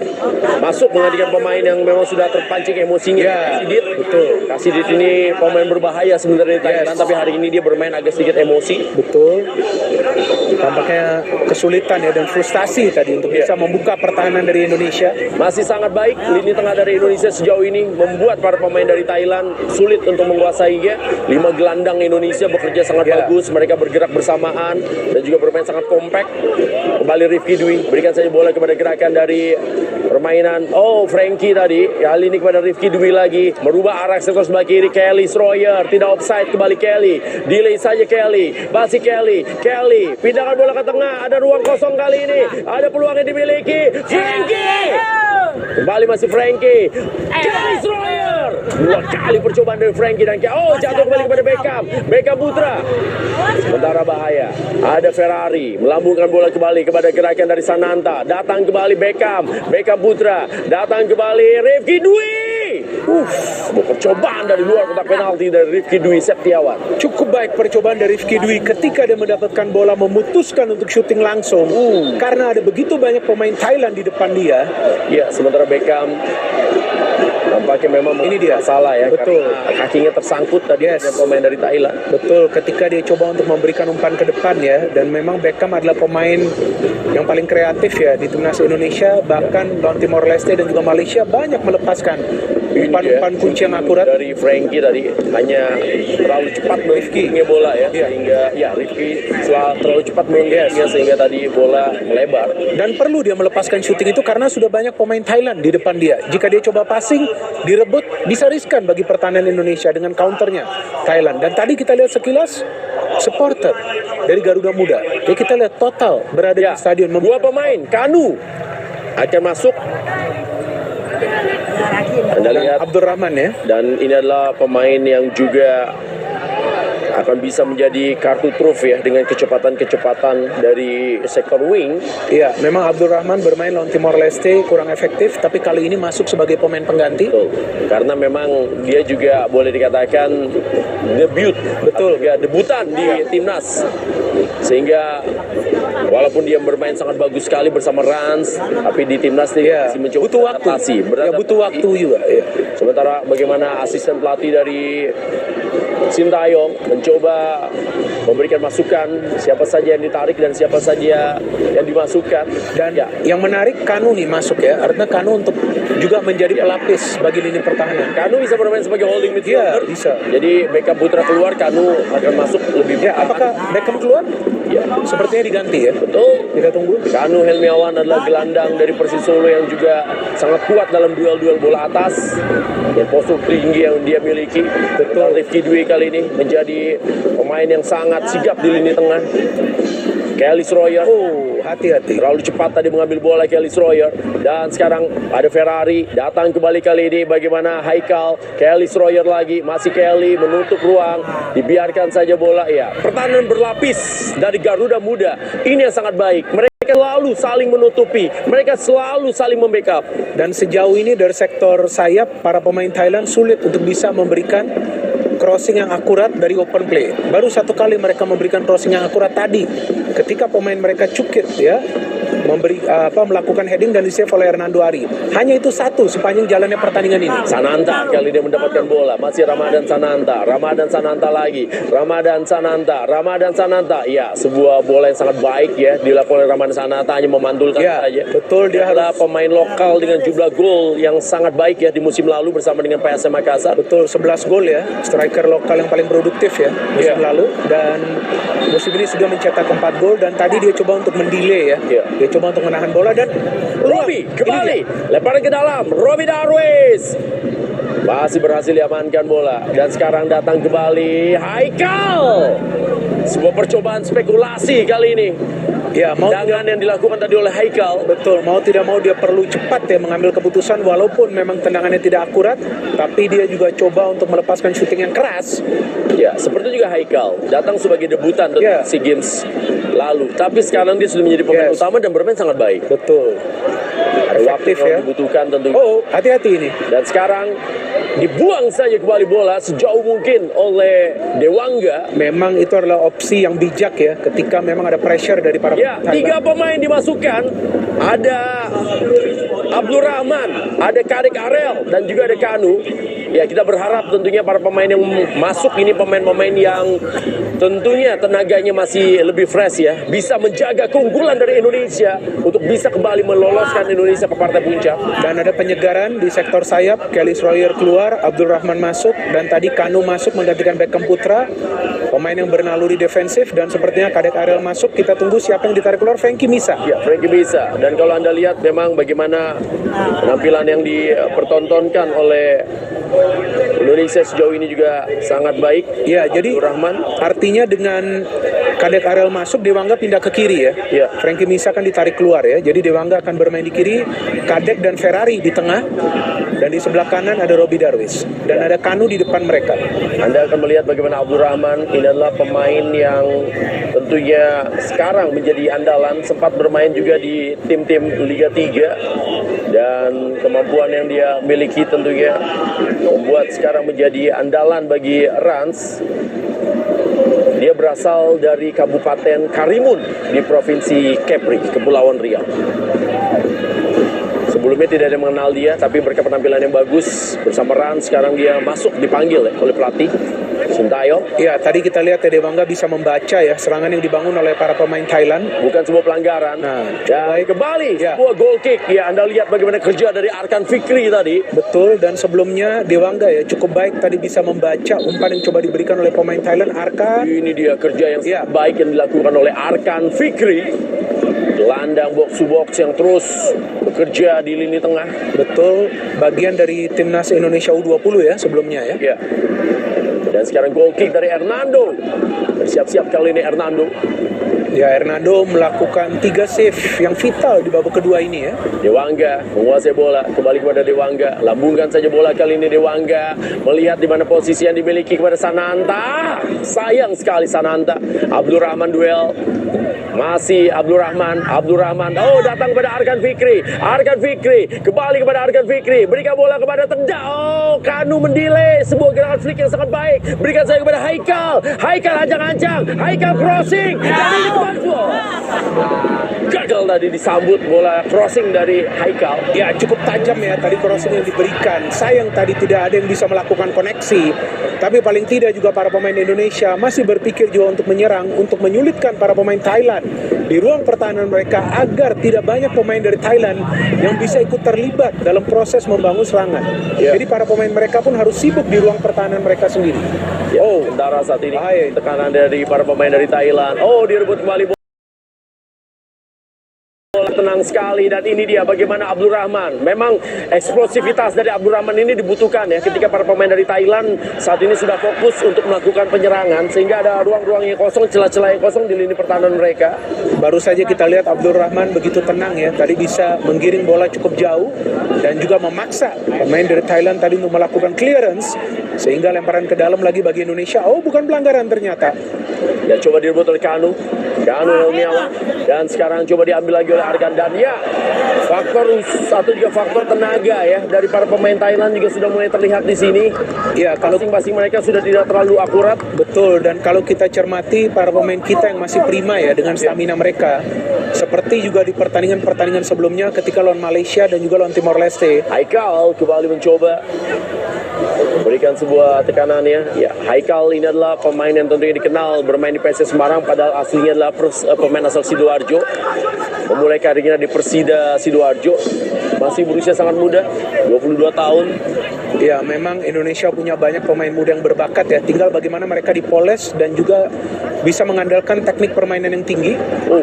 masuk menggantikan pemain yang memang sudah terpancing emosinya. Kasidit. Betul. Kasidit ini pemain berbahaya sebenarnya di Thailand, tapi hari ini dia bermain agak sedikit emosi. Betul. Tampaknya kesulitan ya dan frustasi tadi untuk bisa membuka pertahanan dari Indonesia. Masih sangat baik lini tengah dari Indonesia sejauh ini, membuat para pemain dari Thailand sulit untuk menguasainya. 5 gelandang Indonesia bekerja sangat bagus, mereka bergerak bersamaan dan juga bermain sangat kompak. Kembali Rifki Dwi, berikan saja bola kepada gerakan dari permainan. Oh, Frankie tadi, kali ini kepada Rifki Dwi lagi, merubah arah sektor sebelah kiri. Kelly Stroyer, tidak offside, kembali Kelly, delay saja Kelly, masih Kelly, pindahkan bola ke tengah, ada ruang kosong kali ini, ada peluang yang dimiliki Frankie, kembali masih Frankie, Kelly Stroyer, 2 kali percobaan dari Frankie dan jatuh kembali kepada Beckham Putra. Sementara bahaya, ada Ferrari melambungkan bola kembali kepada gerakan dari Sananta, datang kembali Beckham Putra, datang kembali Rifki Dwi. Percobaan dari luar kotak penalti dari Rifki Dwi Septiawan. Cukup baik percobaan dari Rifki Dwi ketika dia mendapatkan bola, memutuskan untuk syuting langsung. Karena ada begitu banyak pemain Thailand di depan dia. Ya, sementara Beckham nampaknya memang ini dia salah ya. Betul. Kakinya tersangkut tadi pemain dari Thailand. Betul, ketika dia coba untuk memberikan umpan ke depan ya. Dan memang Beckham adalah pemain yang paling kreatif ya di timnas Indonesia. Bahkan lawan Timor Leste dan juga Malaysia banyak melepaskan umpan-umpan kunci yang akurat. Dari Frankie tadi hanya terlalu cepat mengirimnya bola ya. Sehingga Rifki terlalu cepat mengirimnya sehingga tadi bola melebar. Dan perlu dia melepaskan syuting itu karena sudah banyak pemain Thailand di depan dia. Jika dia coba passing, direbut, bisa riskan bagi pertahanan Indonesia dengan counternya Thailand. Dan tadi kita lihat sekilas supporter dari Garuda Muda. Jadi kita lihat total berada Ya, di stadion. dua pemain Kanu akan masuk. Anda lihat, Abdurrahman ya. dan ini adalah pemain yang juga akan bisa menjadi kartu truf ya dengan kecepatan-kecepatan dari sektor wing. Iya, memang Abdurrahman bermain lawan Timor Leste kurang efektif, tapi kali ini masuk sebagai pemain pengganti. Betul. Karena memang dia juga boleh dikatakan debut, Betul. juga debutan di timnas. Sehingga walaupun dia bermain sangat bagus sekali bersama Rans, tapi di timnas dia Iya, masih mencoba butuh waktu. beradaptasi. Ya, butuh waktu juga. Iya. Sementara bagaimana asisten pelatih dari Sintayong mencoba memberikan masukan siapa saja yang ditarik dan siapa saja yang dimasukkan. Dan ya, yang menarik Kanu nih masuk ya, artinya Kanu untuk juga menjadi pelapis bagi lini pertahanan. Kanu bisa bermain sebagai holding midfielder. Iya, bisa. Jadi Beckham Putra keluar, Kanu akan masuk lebih Ya, apakah Beckham keluar? Ya, Sepertinya diganti ya. betul. Kita tunggu. Kanu Helmiawan adalah gelandang dari Persis Solo yang juga sangat kuat dalam duel-duel bola atas dan postur tinggi yang dia miliki. Betul. Rifki Dwi kali ini menjadi pemain yang sangat sigap di lini tengah. Kelly Royer. Oh, hati-hati. Terlalu cepat tadi mengambil bola Kelly Royer. Dan sekarang ada Ferrari datang kembali kali ini. Bagaimana Haikal, Kelly Royer lagi, masih Kelly menutup ruang, dibiarkan saja bola. Ya, pertahanan berlapis dari Garuda Muda. Ini yang sangat baik. Mereka selalu saling menutupi, mereka selalu saling membackup. Dan sejauh ini dari sektor sayap, para pemain Thailand sulit untuk bisa memberikan crossing yang akurat dari open play. Baru satu kali mereka memberikan crossing yang akurat tadi, ketika pemain mereka Cukit ya melakukan heading dan di-save oleh Hernando Ari. Hanya itu satu sepanjang jalannya pertandingan ini. Sananta kali dia mendapatkan bola, masih Ramadan Sananta lagi, Ramadan Sananta. Ya, sebuah bola yang sangat baik ya dilakukan oleh Ramadan Sananta, hanya memantulkan Ya, saja. betul, dia adalah harus pemain lokal dengan jumlah gol yang sangat baik ya di musim lalu bersama dengan PSM Makassar. betul 11 gol ya, striker lokal yang paling produktif ya musim lalu, dan musim ini sudah mencetak 4 gol, dan tadi dia coba untuk mendelay ya. Iya. Dia coba untuk menahan bola dan Robi Ini kembali, dia. lemparan ke dalam, Robi Darwis masih berhasil diamankan bola, dan sekarang datang kembali Haikal. Sebuah percobaan spekulasi kali ini. Ya, mau Tendangan yang dilakukan tadi oleh Haikal. betul, mau tidak mau dia perlu cepat ya mengambil keputusan, walaupun memang tendangannya tidak akurat, tapi dia juga coba untuk melepaskan syuting yang keras. Ya, seperti juga Haikal datang sebagai debutan di Ya. SEA Games lalu, tapi sekarang dia sudah menjadi pemain Yes. utama dan bermain sangat baik. Betul. Waktu Efektif yang ya. dibutuhkan tentunya. Oh, hati-hati ini. Dan sekarang dibuang saja kembali bola sejauh mungkin oleh Dewangga. Memang itu adalah opsi yang bijak ya, ketika memang ada pressure dari para Ya, pemain. 3 pemain dimasukkan. Ada Abdul Rahman, ada Kadek Arel, dan juga ada Kanu. Ya, kita berharap tentunya para pemain yang masuk ini pemain-pemain yang tentunya tenaganya masih lebih fresh ya, bisa menjaga keunggulan dari Indonesia untuk bisa kembali meloloskan Indonesia ke partai puncak. Dan ada penyegaran di sektor sayap, Kelly Royer keluar, Abdul Rahman masuk, dan tadi Kanu masuk menggantikan Beckham Putra, pemain yang bernaluri defensif, dan sepertinya Kadek Ariel masuk. Kita tunggu siapa yang ditarik keluar. Frankie Misa. Ya, Frankie bisa. Dan kalau Anda lihat memang bagaimana penampilan yang dipertontonkan oleh Indonesia sejauh ini juga sangat baik. Ya, jadi Abdul Rahman. artinya dengan Kadek Ariel masuk, Dewangga pindah ke kiri ya. Ya. Frankie Misa akan ditarik keluar ya. Jadi Dewangga akan bermain di kiri, Kadek dan Ferrari di tengah, dan di sebelah kanan ada Robi Darwis, dan ada Kanu di depan mereka. Anda akan melihat bagaimana Abdul Rahman ini adalah pemain yang tentunya sekarang menjadi andalan, sempat bermain juga di tim-tim Liga 3, dan kemampuan yang dia miliki tentunya membuat sekarang menjadi andalan bagi Rans. Dia berasal dari Kabupaten Karimun di Provinsi Kepri, Kepulauan Riau. Sebelumnya tidak ada yang mengenal dia, tapi berkat penampilan yang bagus bersama Rans, sekarang dia masuk dipanggil oleh pelatih Sintayong. Ya, tadi kita lihat ya, Dewangga bisa membaca ya serangan yang dibangun oleh para pemain Thailand. Bukan sebuah pelanggaran. Nah, dan kembali Ya. sebuah goal kick. Ya, Anda lihat bagaimana kerja dari Arkan Fikri tadi. Betul, dan sebelumnya Dewangga ya cukup baik tadi bisa membaca umpan yang coba diberikan oleh pemain Thailand. Arkan. Ini dia kerja yang Ya. baik yang dilakukan oleh Arkan Fikri. Gelandang box to box yang terus bekerja di lini tengah. Betul, bagian dari timnas Indonesia U20 ya sebelumnya ya. Ya. Dan sekarang goal kick dari Hernando. Bersiap-siap kali ini Hernando. Ya, Hernando melakukan 3 save yang vital di babak kedua ini ya. Dewangga menguasai bola, kembali kepada Dewangga, lambungkan saja bola kali ini Dewangga, melihat di mana posisi yang dimiliki kepada Sananta. Sayang sekali Sananta. Abdul Rahman duel. Masih Abdul Rahman, oh datang kepada Arkan Fikri, kembali kepada Arkan Fikri, berikan bola kepada Tegda, oh Kanu mendelay, sebuah gerakan flick yang sangat baik, berikan saya kepada Haikal ancang-ancang, Haikal crossing, dan ini kembali gagal tadi disambut bola crossing dari Haikal. Ya, cukup tajam ya tadi crossing yang diberikan, sayang tadi tidak ada yang bisa melakukan koneksi, tapi paling tidak juga para pemain Indonesia masih berpikir juga untuk menyerang, untuk menyulitkan para pemain Thailand di ruang pertahanan mereka agar tidak banyak pemain dari Thailand yang bisa ikut terlibat dalam proses membangun serangan. Jadi para pemain mereka pun harus sibuk di ruang pertahanan mereka sendiri. Kendara saat ini tekanan dari para pemain dari Thailand. Direbut kembali bola. Tenang sekali, dan ini dia bagaimana Abdul Rahman. Memang eksplosivitas dari Abdul Rahman ini dibutuhkan ya ketika para pemain dari Thailand saat ini sudah fokus untuk melakukan penyerangan, sehingga ada ruang-ruang yang kosong, celah-celah yang kosong di lini pertahanan mereka. Baru saja kita lihat Abdul Rahman begitu tenang ya, tadi bisa menggiring bola cukup jauh dan juga memaksa pemain dari Thailand tadi untuk melakukan clearance sehingga lemparan ke dalam lagi bagi Indonesia. Bukan pelanggaran ternyata. Ya, coba direbut oleh Kanu Helmiawan, dan sekarang coba diambil lagi oleh Arkan, dan ya faktor tenaga ya dari para pemain Thailand juga sudah mulai terlihat di sini. Ya, kalau masing-masing mereka sudah tidak terlalu akurat. Betul, dan kalau kita cermati para pemain kita yang masih prima ya dengan stamina mereka, seperti juga di pertandingan sebelumnya ketika lawan Malaysia dan juga lawan Timor Leste. Haikal kembali mencoba berikan sebuah tekanannya. Ya, Haikal ini adalah pemain yang tentunya dikenal bermain di PSS Semarang, padahal aslinya adalah pemain asal Sidoarjo. Memulai karirnya di Persida Sidoarjo, masih berusia sangat muda, 22 tahun. Ya, memang Indonesia punya banyak pemain muda yang berbakat ya, tinggal bagaimana mereka dipoles dan juga bisa mengandalkan teknik permainan yang tinggi.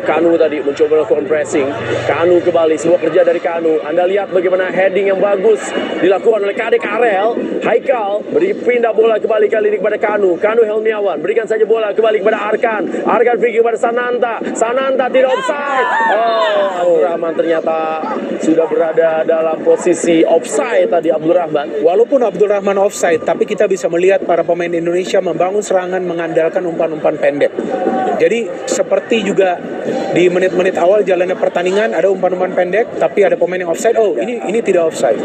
Kanu tadi mencoba melakukan pressing. Kanu kembali, sebuah kerja dari Kanu. Anda lihat bagaimana heading yang bagus dilakukan oleh Kadek Arel. Haikal berpindah bola kembali kali ini kepada Kanu Helmiawan, berikan saja bola kembali kepada Arkan Fikri kepada Sananta tidak offside. Abdul Rahman ternyata sudah berada dalam posisi offside tadi Abdul Rahman. Walaupun Abdul Rahman offside, tapi kita bisa melihat para pemain Indonesia membangun serangan mengandalkan umpan-umpan pendek. Jadi seperti juga di menit-menit awal jalannya pertandingan ada umpan-umpan pendek, tapi ada pemain yang offside. Ini tidak offside.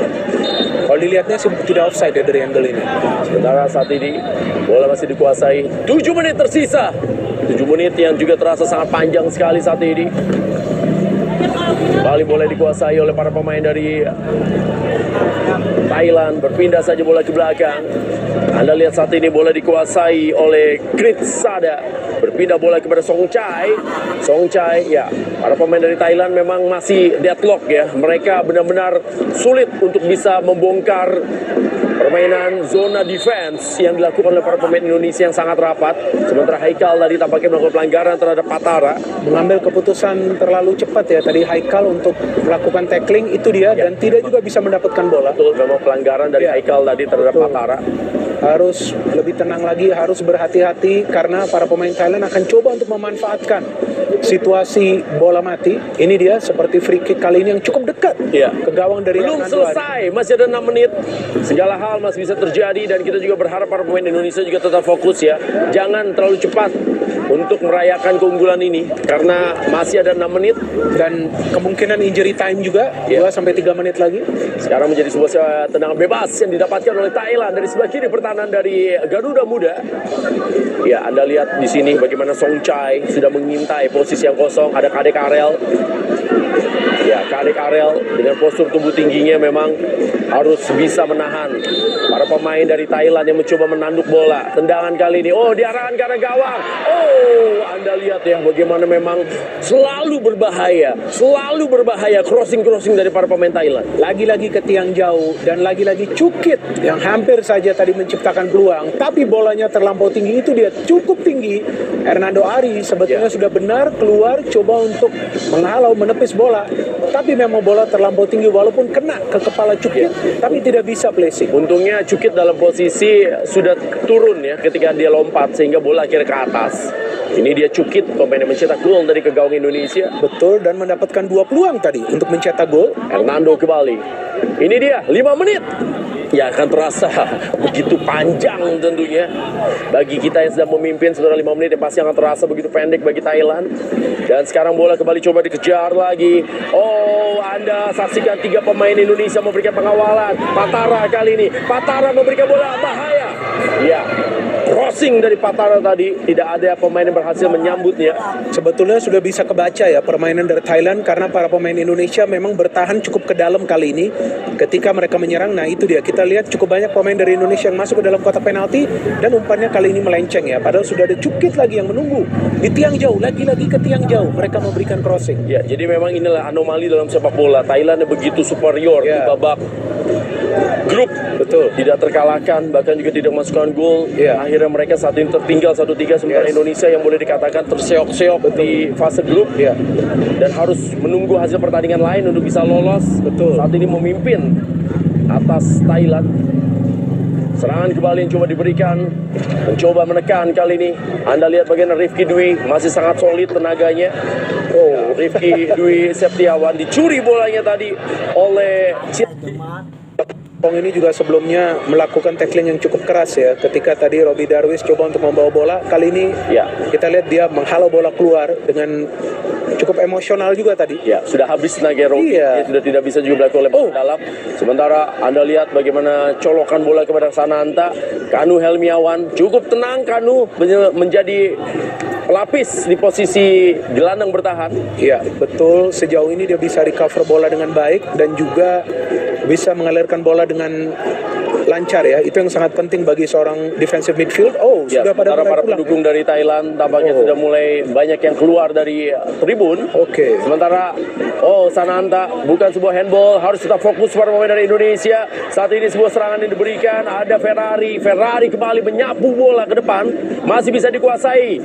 Kalau dilihatnya sih tidak offside ya dari angle ini. Sementara saat ini bola masih dikuasai. 7 menit tersisa. 7 menit yang juga terasa sangat panjang sekali saat ini. Kembali bola dikuasai oleh para pemain dari Thailand, berpindah saja bola ke belakang. Anda lihat saat ini bola dikuasai oleh Kritsada, berpindah bola kepada Songchai. Ya, para pemain dari Thailand memang masih deadlock ya. Mereka benar-benar sulit untuk bisa membongkar permainan zona defense yang dilakukan oleh para pemain Indonesia yang sangat rapat. Sementara Haikal tadi tampaknya melakukan pelanggaran terhadap Patara. Mengambil keputusan terlalu cepat ya tadi Haikal untuk melakukan tackling, itu dia, dan tidak juga bisa mendapatkan bola. Betul, memang pelanggaran dari Haikal tadi terhadap Patara. Harus lebih tenang lagi, harus berhati-hati karena para pemain Thailand akan coba untuk memanfaatkan situasi bola mati. Ini dia seperti free kick kali ini yang cukup dekat ke gawang dari belum selesai, masih ada 6 menit. Segala hal masih bisa terjadi, dan kita juga berharap para pemain Indonesia juga tetap fokus ya. Jangan terlalu cepat untuk merayakan keunggulan ini karena masih ada 6 menit dan kemungkinan injury time juga 2-3 menit lagi. Sekarang menjadi sebuah tendangan bebas yang didapatkan oleh Thailand dari sebelah kiri pertahanan dari Garuda Muda. Ya, Anda lihat di sini bagaimana Songchai sudah mengintai posisi yang kosong. Ada Kadek Arel. Ya, Kadek Arel dengan postur tubuh tingginya memang harus bisa menahan para pemain dari Thailand yang mencoba menanduk bola. Tendangan kali ini, diarahkan ke arah gawang. Anda lihat ya bagaimana memang selalu berbahaya crossing dari para pemain Thailand. Lagi-lagi ke tiang jauh dan lagi-lagi Cukit yang hampir saja tadi menciptakan peluang, tapi bolanya terlampau tinggi. Itu dia, cukup tinggi. Hernando Ari sebetulnya sudah benar keluar coba untuk menghalau, menepis bola, tapi memang bola terlampau tinggi walaupun kena ke kepala Cukit, tapi tidak bisa placing. Untungnya Cukit dalam posisi sudah turun ya ketika dia lompat sehingga bola akhirnya ke atas. Ini dia Cukit, pemain yang mencetak gol dari ke gawang Indonesia. Betul, dan mendapatkan 2 peluang tadi untuk mencetak gol. Hernando kembali. Ini dia 5 menit. Ya akan terasa begitu panjang tentunya. Bagi kita yang sedang memimpin setelah 5 menit yang pasti akan terasa begitu pendek bagi Thailand. Dan sekarang bola kembali coba dikejar lagi. Oh, Anda saksikan 3 pemain Indonesia memberikan pengawalan. Patara kali ini. Patara memberikan bola bahaya. Ya, crossing dari Patara tadi. Tidak ada pemain yang berhasil menyambutnya. Sebetulnya sudah bisa kebaca ya permainan dari Thailand karena para pemain Indonesia memang bertahan cukup ke dalam kali ini. Ketika mereka menyerang, nah itu dia. Kita lihat cukup banyak pemain dari Indonesia yang masuk ke dalam kotak penalti dan umpannya kali ini melenceng ya. Padahal sudah ada Cukit lagi yang menunggu di tiang jauh, lagi-lagi ke tiang jauh. Mereka memberikan crossing. Ya, jadi memang inilah anomali dalam sepak bola. Thailand yang begitu superior di babak grup, betul, tidak terkalahkan, bahkan juga tidak masukkan gol. Akhirnya mereka saat ini tertinggal 1-3 sementara Indonesia yang boleh dikatakan terseok-seok di fase grup dan harus menunggu hasil pertandingan lain untuk bisa lolos. Saat ini memimpin atas Thailand. Serangan kembali yang coba diberikan, mencoba menekan kali ini. Anda lihat bagaimana Rifki Dwi masih sangat solid tenaganya. Oh, Rifki Dwi Septiawan dicuri bolanya tadi oleh Pong ini juga sebelumnya melakukan tackling yang cukup keras ya. Ketika tadi Robbie Darwis coba untuk membawa bola, kali ini kita lihat dia menghalau bola keluar dengan cukup emosional juga tadi. Ya, sudah habis tenaga Robbie. Dia sudah tidak bisa juga dilakukan oleh dalam. Sementara Anda lihat bagaimana colokan bola kepada Sananta. Kanu Helmiawan cukup tenang, Kanu menjadi pelapis di posisi gelandang bertahan. Iya, betul. Sejauh ini dia bisa recover bola dengan baik dan juga bisa mengalirkan bola dengan lancar ya. Itu yang sangat penting bagi seorang defensive midfield. Sudah pada para pendukung dari Thailand tampaknya sudah mulai banyak yang keluar dari tribun. Sementara Sananta bukan sebuah handball, harus tetap fokus para pemain dari Indonesia. Saat ini sebuah serangan yang diberikan, ada Ferrari kembali menyapu bola ke depan, masih bisa dikuasai.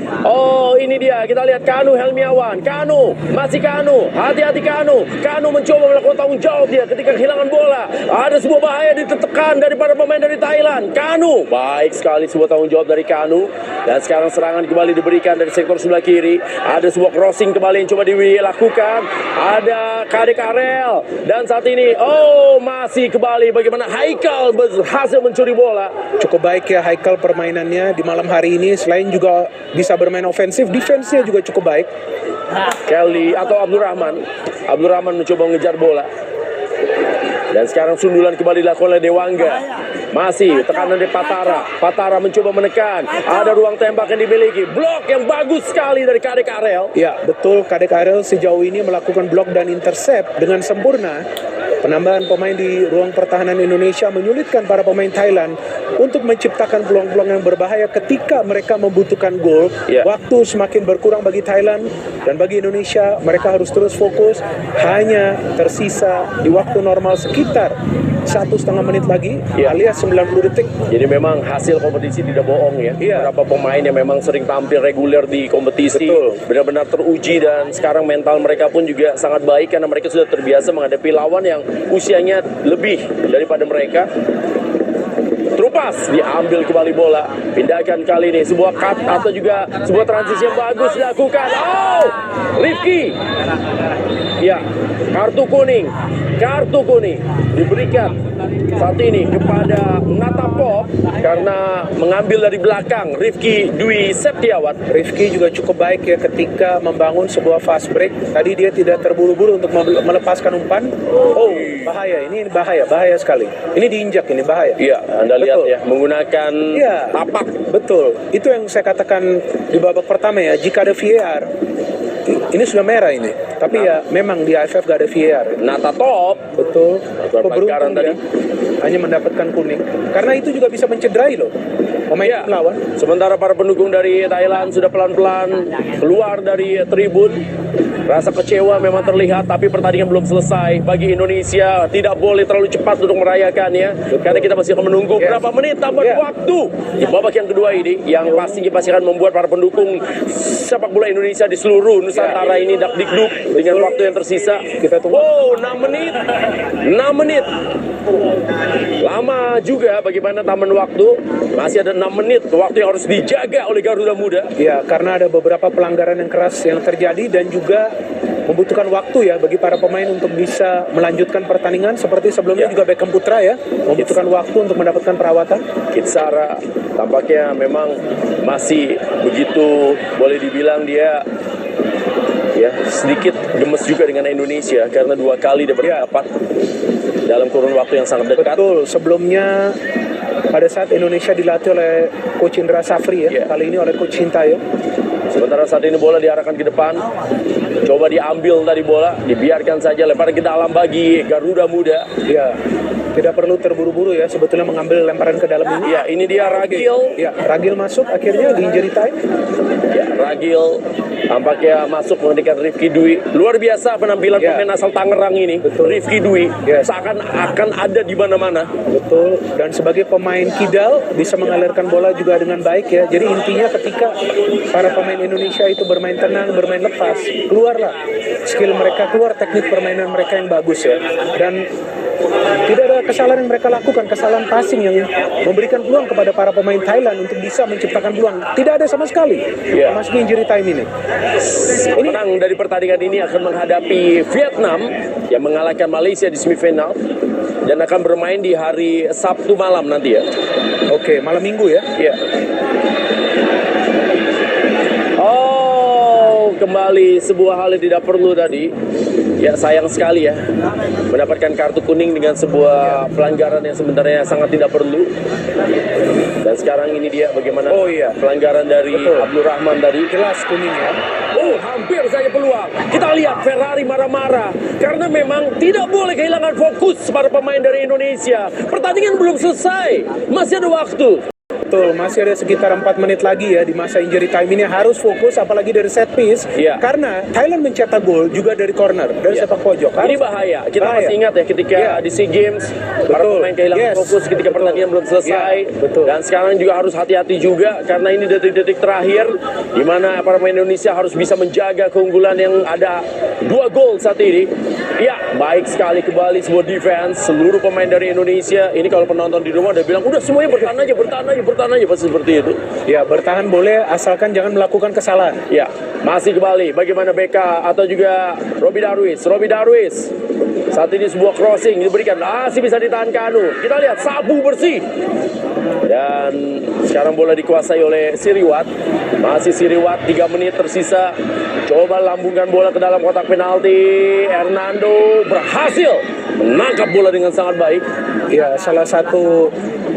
Ini dia, kita lihat Kanu Helmiawan. Kanu, masih Kanu, hati-hati Kanu. Kanu mencoba melakukan tanggung jawab dia ketika kehilangan bola. Ada sebuah bahaya ditekan daripada pemain dari Thailand. Kanu, baik sekali sebuah tanggung jawab dari Kanu. Dan sekarang serangan kembali diberikan dari sektor sebelah kiri. Ada sebuah crossing kembali yang coba dilakukan. Ada Kadek Arel. Dan saat ini, masih kembali bagaimana Haikal berhasil mencuri bola. Cukup baik ya Haikal permainannya di malam hari ini. Selain juga bisa bermain ofensif, defense-nya juga cukup baik. Kelly atau Abdul Rahman mencoba mengejar bola. Dan sekarang sundulan kembali dilakukan oleh Dewangga. Masih tekanan dari Patara mencoba menekan. Ada ruang tembak yang dimiliki. Blok yang bagus sekali dari Kadek Arel. Ya, betul. Kadek Arel sejauh ini melakukan blok dan intercept dengan sempurna. Penambahan pemain di ruang pertahanan Indonesia menyulitkan para pemain Thailand untuk menciptakan peluang-peluang yang berbahaya ketika mereka membutuhkan gol. Waktu semakin berkurang bagi Thailand dan bagi Indonesia, mereka harus terus fokus. Hanya tersisa di waktu normal sekitar 1,5 menit lagi, alias 90 detik. Jadi memang hasil kompetisi tidak bohong ya. Beberapa pemain yang memang sering tampil reguler di kompetisi benar-benar teruji dan sekarang mental mereka pun juga sangat baik karena mereka sudah terbiasa menghadapi lawan yang usianya lebih daripada mereka. Terupas diambil kembali bola, pindahkan kali ini sebuah cut atau juga sebuah transisi yang bagus dilakukan. Rifki, kartu kuning diberikan saat ini kepada Natapop karena mengambil dari belakang Rifki Dwi Septiawan. Rifki juga cukup baik ya ketika membangun sebuah fast break. Tadi dia tidak terburu-buru untuk melepaskan umpan. Bahaya sekali. Ini diinjak, ini bahaya. Anda lihat ya, menggunakan tapak. Betul. Itu yang saya katakan di babak pertama ya, jika ada VAR, ini sudah merah ini. Tapi memang di AFF gak ada VAR. Natapop. Betul. Beruntung tadi hanya mendapatkan kuning. Karena itu juga bisa mencederai loh pemain melawan. Sementara para pendukung dari Thailand sudah pelan-pelan keluar dari tribun. Rasa kecewa memang terlihat, tapi pertandingan belum selesai. Bagi Indonesia tidak boleh terlalu cepat untuk merayakannya, karena kita masih akan menunggu berapa menit tambah waktu di babak yang kedua ini, yang pasti akan membuat para pendukung sepak bola Indonesia di seluruh Nusantara ini dakdikduk dengan waktu yang tersisa. Kita tunggu. Wow, 6 menit. 6 menit. Lama juga bagaimana taman waktu. Masih ada 6 menit waktu yang harus dijaga oleh Garuda Muda. Ya, karena ada beberapa pelanggaran yang keras yang terjadi dan juga membutuhkan waktu ya bagi para pemain untuk bisa melanjutkan pertandingan seperti sebelumnya juga Beckham Putra ya membutuhkan waktu untuk mendapatkan perawatan. Kitsara tampaknya memang masih begitu, boleh dibilang dia ya sedikit gemes juga dengan Indonesia karena 2 kali dia berdapat dalam kurun waktu yang sangat dekat. Betul, sebelumnya pada saat Indonesia dilatih oleh Coach Indra Safri ya, kali ini oleh Coach Sintayong. Sementara saat ini bola diarahkan ke depan. Coba diambil tadi bola, dibiarkan saja lemparan ke dalam bagi Garuda Muda. Ya, tidak perlu terburu-buru ya sebetulnya mengambil lemparan ke dalam ini. Ya, ini dia Ragil. Ya, Ragil masuk akhirnya di injury time. Ya, Ragil tampaknya masuk menggantikan Rifki Dwi. Luar biasa penampilan pemain asal Tangerang ini. Betul. Rifki Dwi seakan akan ada di mana-mana. Betul, dan sebagai pemain kidal bisa mengalirkan bola juga dengan baik ya. Jadi intinya ketika para pemain Indonesia itu bermain tenang, bermain lepas, keluarlah skill mereka, keluar teknik permainan mereka yang bagus ya. Dan tidak ada kesalahan yang mereka lakukan, kesalahan passing yang memberikan peluang kepada para pemain Thailand untuk bisa menciptakan peluang. Tidak ada sama sekali memasuki injury time ini. Menang dari pertandingan ini akan menghadapi Vietnam yang mengalahkan Malaysia di semifinal dan akan bermain di hari Sabtu malam nanti ya. Oke, malam Minggu ya. Iya. Kembali sebuah hal yang tidak perlu tadi. Ya sayang sekali ya mendapatkan kartu kuning dengan sebuah pelanggaran yang sebenarnya sangat tidak perlu. Dan sekarang ini dia bagaimana pelanggaran dari Abdul Rahman tadi. Jelas kuning ya. Hampir saja peluang. Kita lihat Ferrari marah-marah karena memang tidak boleh kehilangan fokus para pemain dari Indonesia. Pertandingan belum selesai, masih ada waktu. Betul, masih ada sekitar 4 menit lagi ya di masa injury time ini, harus fokus apalagi dari set piece karena Thailand mencetak gol juga dari corner, dari sepak pojok. Ini bahaya. Kita masih ingat ya ketika di SEA Games para pemain kehilangan fokus ketika pertandingan belum selesai. Dan sekarang juga harus hati-hati juga karena ini detik-detik terakhir di mana para pemain Indonesia harus bisa menjaga keunggulan yang ada 2 gol saat ini. Ya, baik sekali kembali sebuah defense seluruh pemain dari Indonesia. Ini kalau penonton di rumah udah bilang udah semuanya bertahan aja pasti seperti itu. Ya, bertahan boleh asalkan jangan melakukan kesalahan. Ya, masih kembali bagaimana Beka atau juga Robi Darwis. Saat ini sebuah crossing diberikan, masih bisa ditahan Kanu. Kita lihat sabu bersih. Dan sekarang bola dikuasai oleh Siriwat. Masih Siriwat, 3 menit tersisa. Coba lambungkan bola ke dalam kotak penalti. Hernando berhasil menangkap bola dengan sangat baik. Ya, salah satu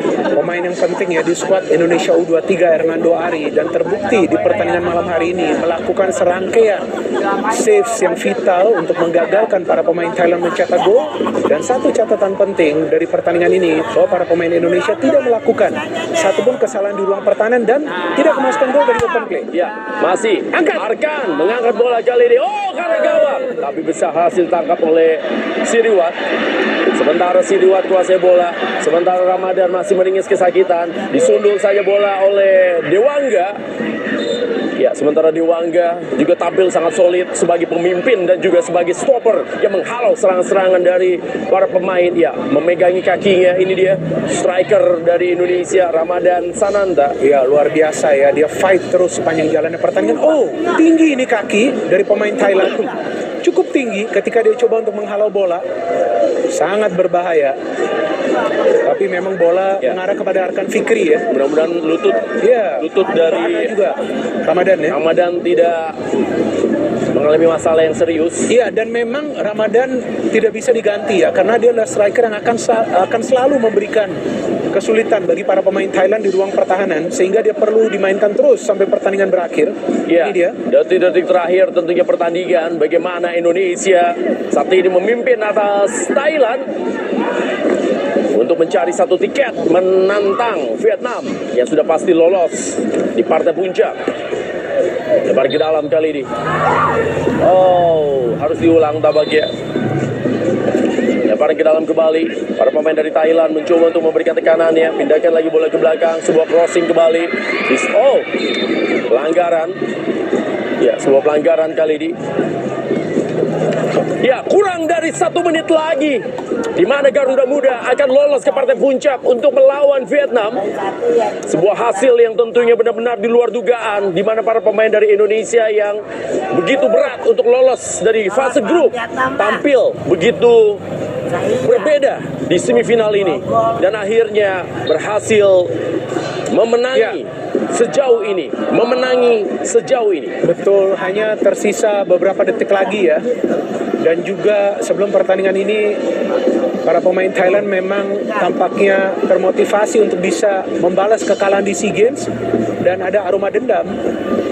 pemain yang penting ya di skuad Indonesia U23 Hernando Ari, dan terbukti di pertandingan malam hari ini melakukan serangkaian saves yang vital untuk menggagalkan para pemain Thailand mencetak gol. Dan satu catatan penting dari pertandingan ini bahwa para pemain Indonesia tidak melakukan satupun kesalahan di ruang pertahanan dan tidak memasukkan gol dari open play. Ya, masih Arkan mengangkat bola kali ini. Karena gawang, tapi bisa hasil tangkap oleh Siriwat. Sementara Siriwat kuasai bola, sementara Ramadan masih meringis kesakitan, disundul saja bola oleh Dewangga. Ya, sementara Dewangga juga tampil sangat solid sebagai pemimpin dan juga sebagai stopper yang menghalau serangan-serangan dari para pemain. Ya, memegangi kakinya, ini dia striker dari Indonesia, Ramadan Sananta. Ya, luar biasa ya, dia fight terus sepanjang jalannya pertandingan. Tinggi ini kaki dari pemain Thailand, cukup tinggi ketika dia coba untuk menghalau bola, sangat berbahaya. Tapi memang bola mengarah kepada Arkan Fikri ya. Mudah-mudahan lutut dari juga Ramadan ya. Ramadan tidak mengalami masalah yang serius. Iya, dan memang Ramadan tidak bisa diganti ya, karena dia adalah striker yang akan selalu memberikan kesulitan bagi para pemain Thailand di ruang pertahanan, sehingga dia perlu dimainkan terus sampai pertandingan berakhir. Ya, ini dia. Detik-detik terakhir tentunya pertandingan, bagaimana Indonesia saat ini memimpin atas Thailand untuk mencari satu tiket menantang Vietnam yang sudah pasti lolos di partai puncak. Lebar ke dalam kali ini. Harus diulang tampaknya. Lebar ke dalam kembali. Para pemain dari Thailand mencoba untuk memberikan tekanannya. Pindahkan lagi bola ke belakang. Sebuah crossing kembali. Pelanggaran. Ya, sebuah pelanggaran kali ini. Ya, kurang dari 1 menit lagi di mana Garuda Muda akan lolos ke partai puncak untuk melawan Vietnam. Sebuah hasil yang tentunya benar-benar di luar dugaan, di mana para pemain dari Indonesia yang begitu berat untuk lolos dari fase grup tampil begitu berbeda di semifinal ini dan akhirnya berhasil memenangi sejauh ini, Betul, hanya tersisa beberapa detik lagi ya. Dan juga sebelum pertandingan ini, para pemain Thailand memang tampaknya termotivasi untuk bisa membalas kekalahan di SEA Games dan ada aroma dendam.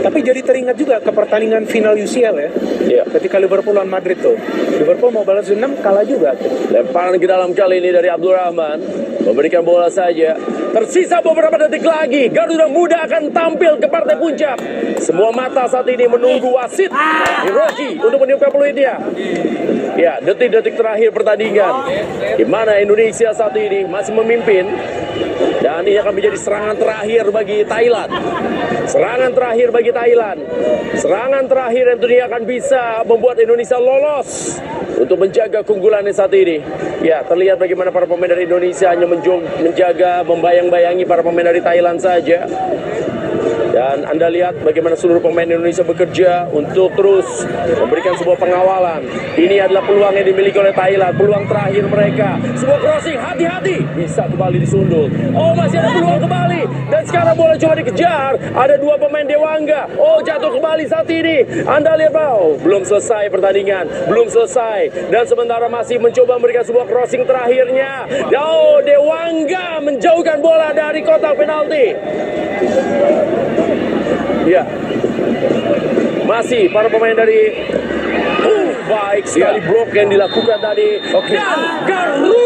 Tapi jadi teringat juga ke pertandingan final UCL ya. Iya. Ketika Liverpool lawan Madrid tuh. Liverpool mau balas dendam, kalah juga tuh. Lemparan ke dalam kali ini dari Abdul Rahman, memberikan bola saja. Tersisa beberapa detik lagi, Garuda Muda akan tampil ke partai puncak. Semua mata saat ini menunggu wasit Hiroki untuk meniupkan peluitnya. Ya, detik-detik terakhir pertandingan, di mana Indonesia saat ini masih memimpin. Dan ini akan menjadi serangan terakhir bagi Thailand. Serangan terakhir bagi Thailand. Serangan terakhir yang tentunya akan bisa membuat Indonesia lolos untuk menjaga keunggulannya saat ini. Ya, terlihat bagaimana para pemain dari Indonesia hanya menjaga, membayang-bayangi para pemain dari Thailand saja. Dan Anda lihat bagaimana seluruh pemain Indonesia bekerja untuk terus memberikan sebuah pengawalan. Ini adalah peluang yang dimiliki oleh Thailand, peluang terakhir mereka. Sebuah crossing, hati-hati, bisa kembali disundul. Oh, masih ada peluang kembali. Dan sekarang bola coba dikejar. Ada 2 pemain Dewangga. Oh, jatuh kembali saat ini. Anda lihat, oh, belum selesai pertandingan, belum selesai. Dan sementara masih mencoba memberikan sebuah crossing terakhirnya. Oh, Dewangga menjauhkan bola dari kotak penalti. Ya, masih para pemain dari baik sekali blok yang dilakukan tadi. Dan Garuda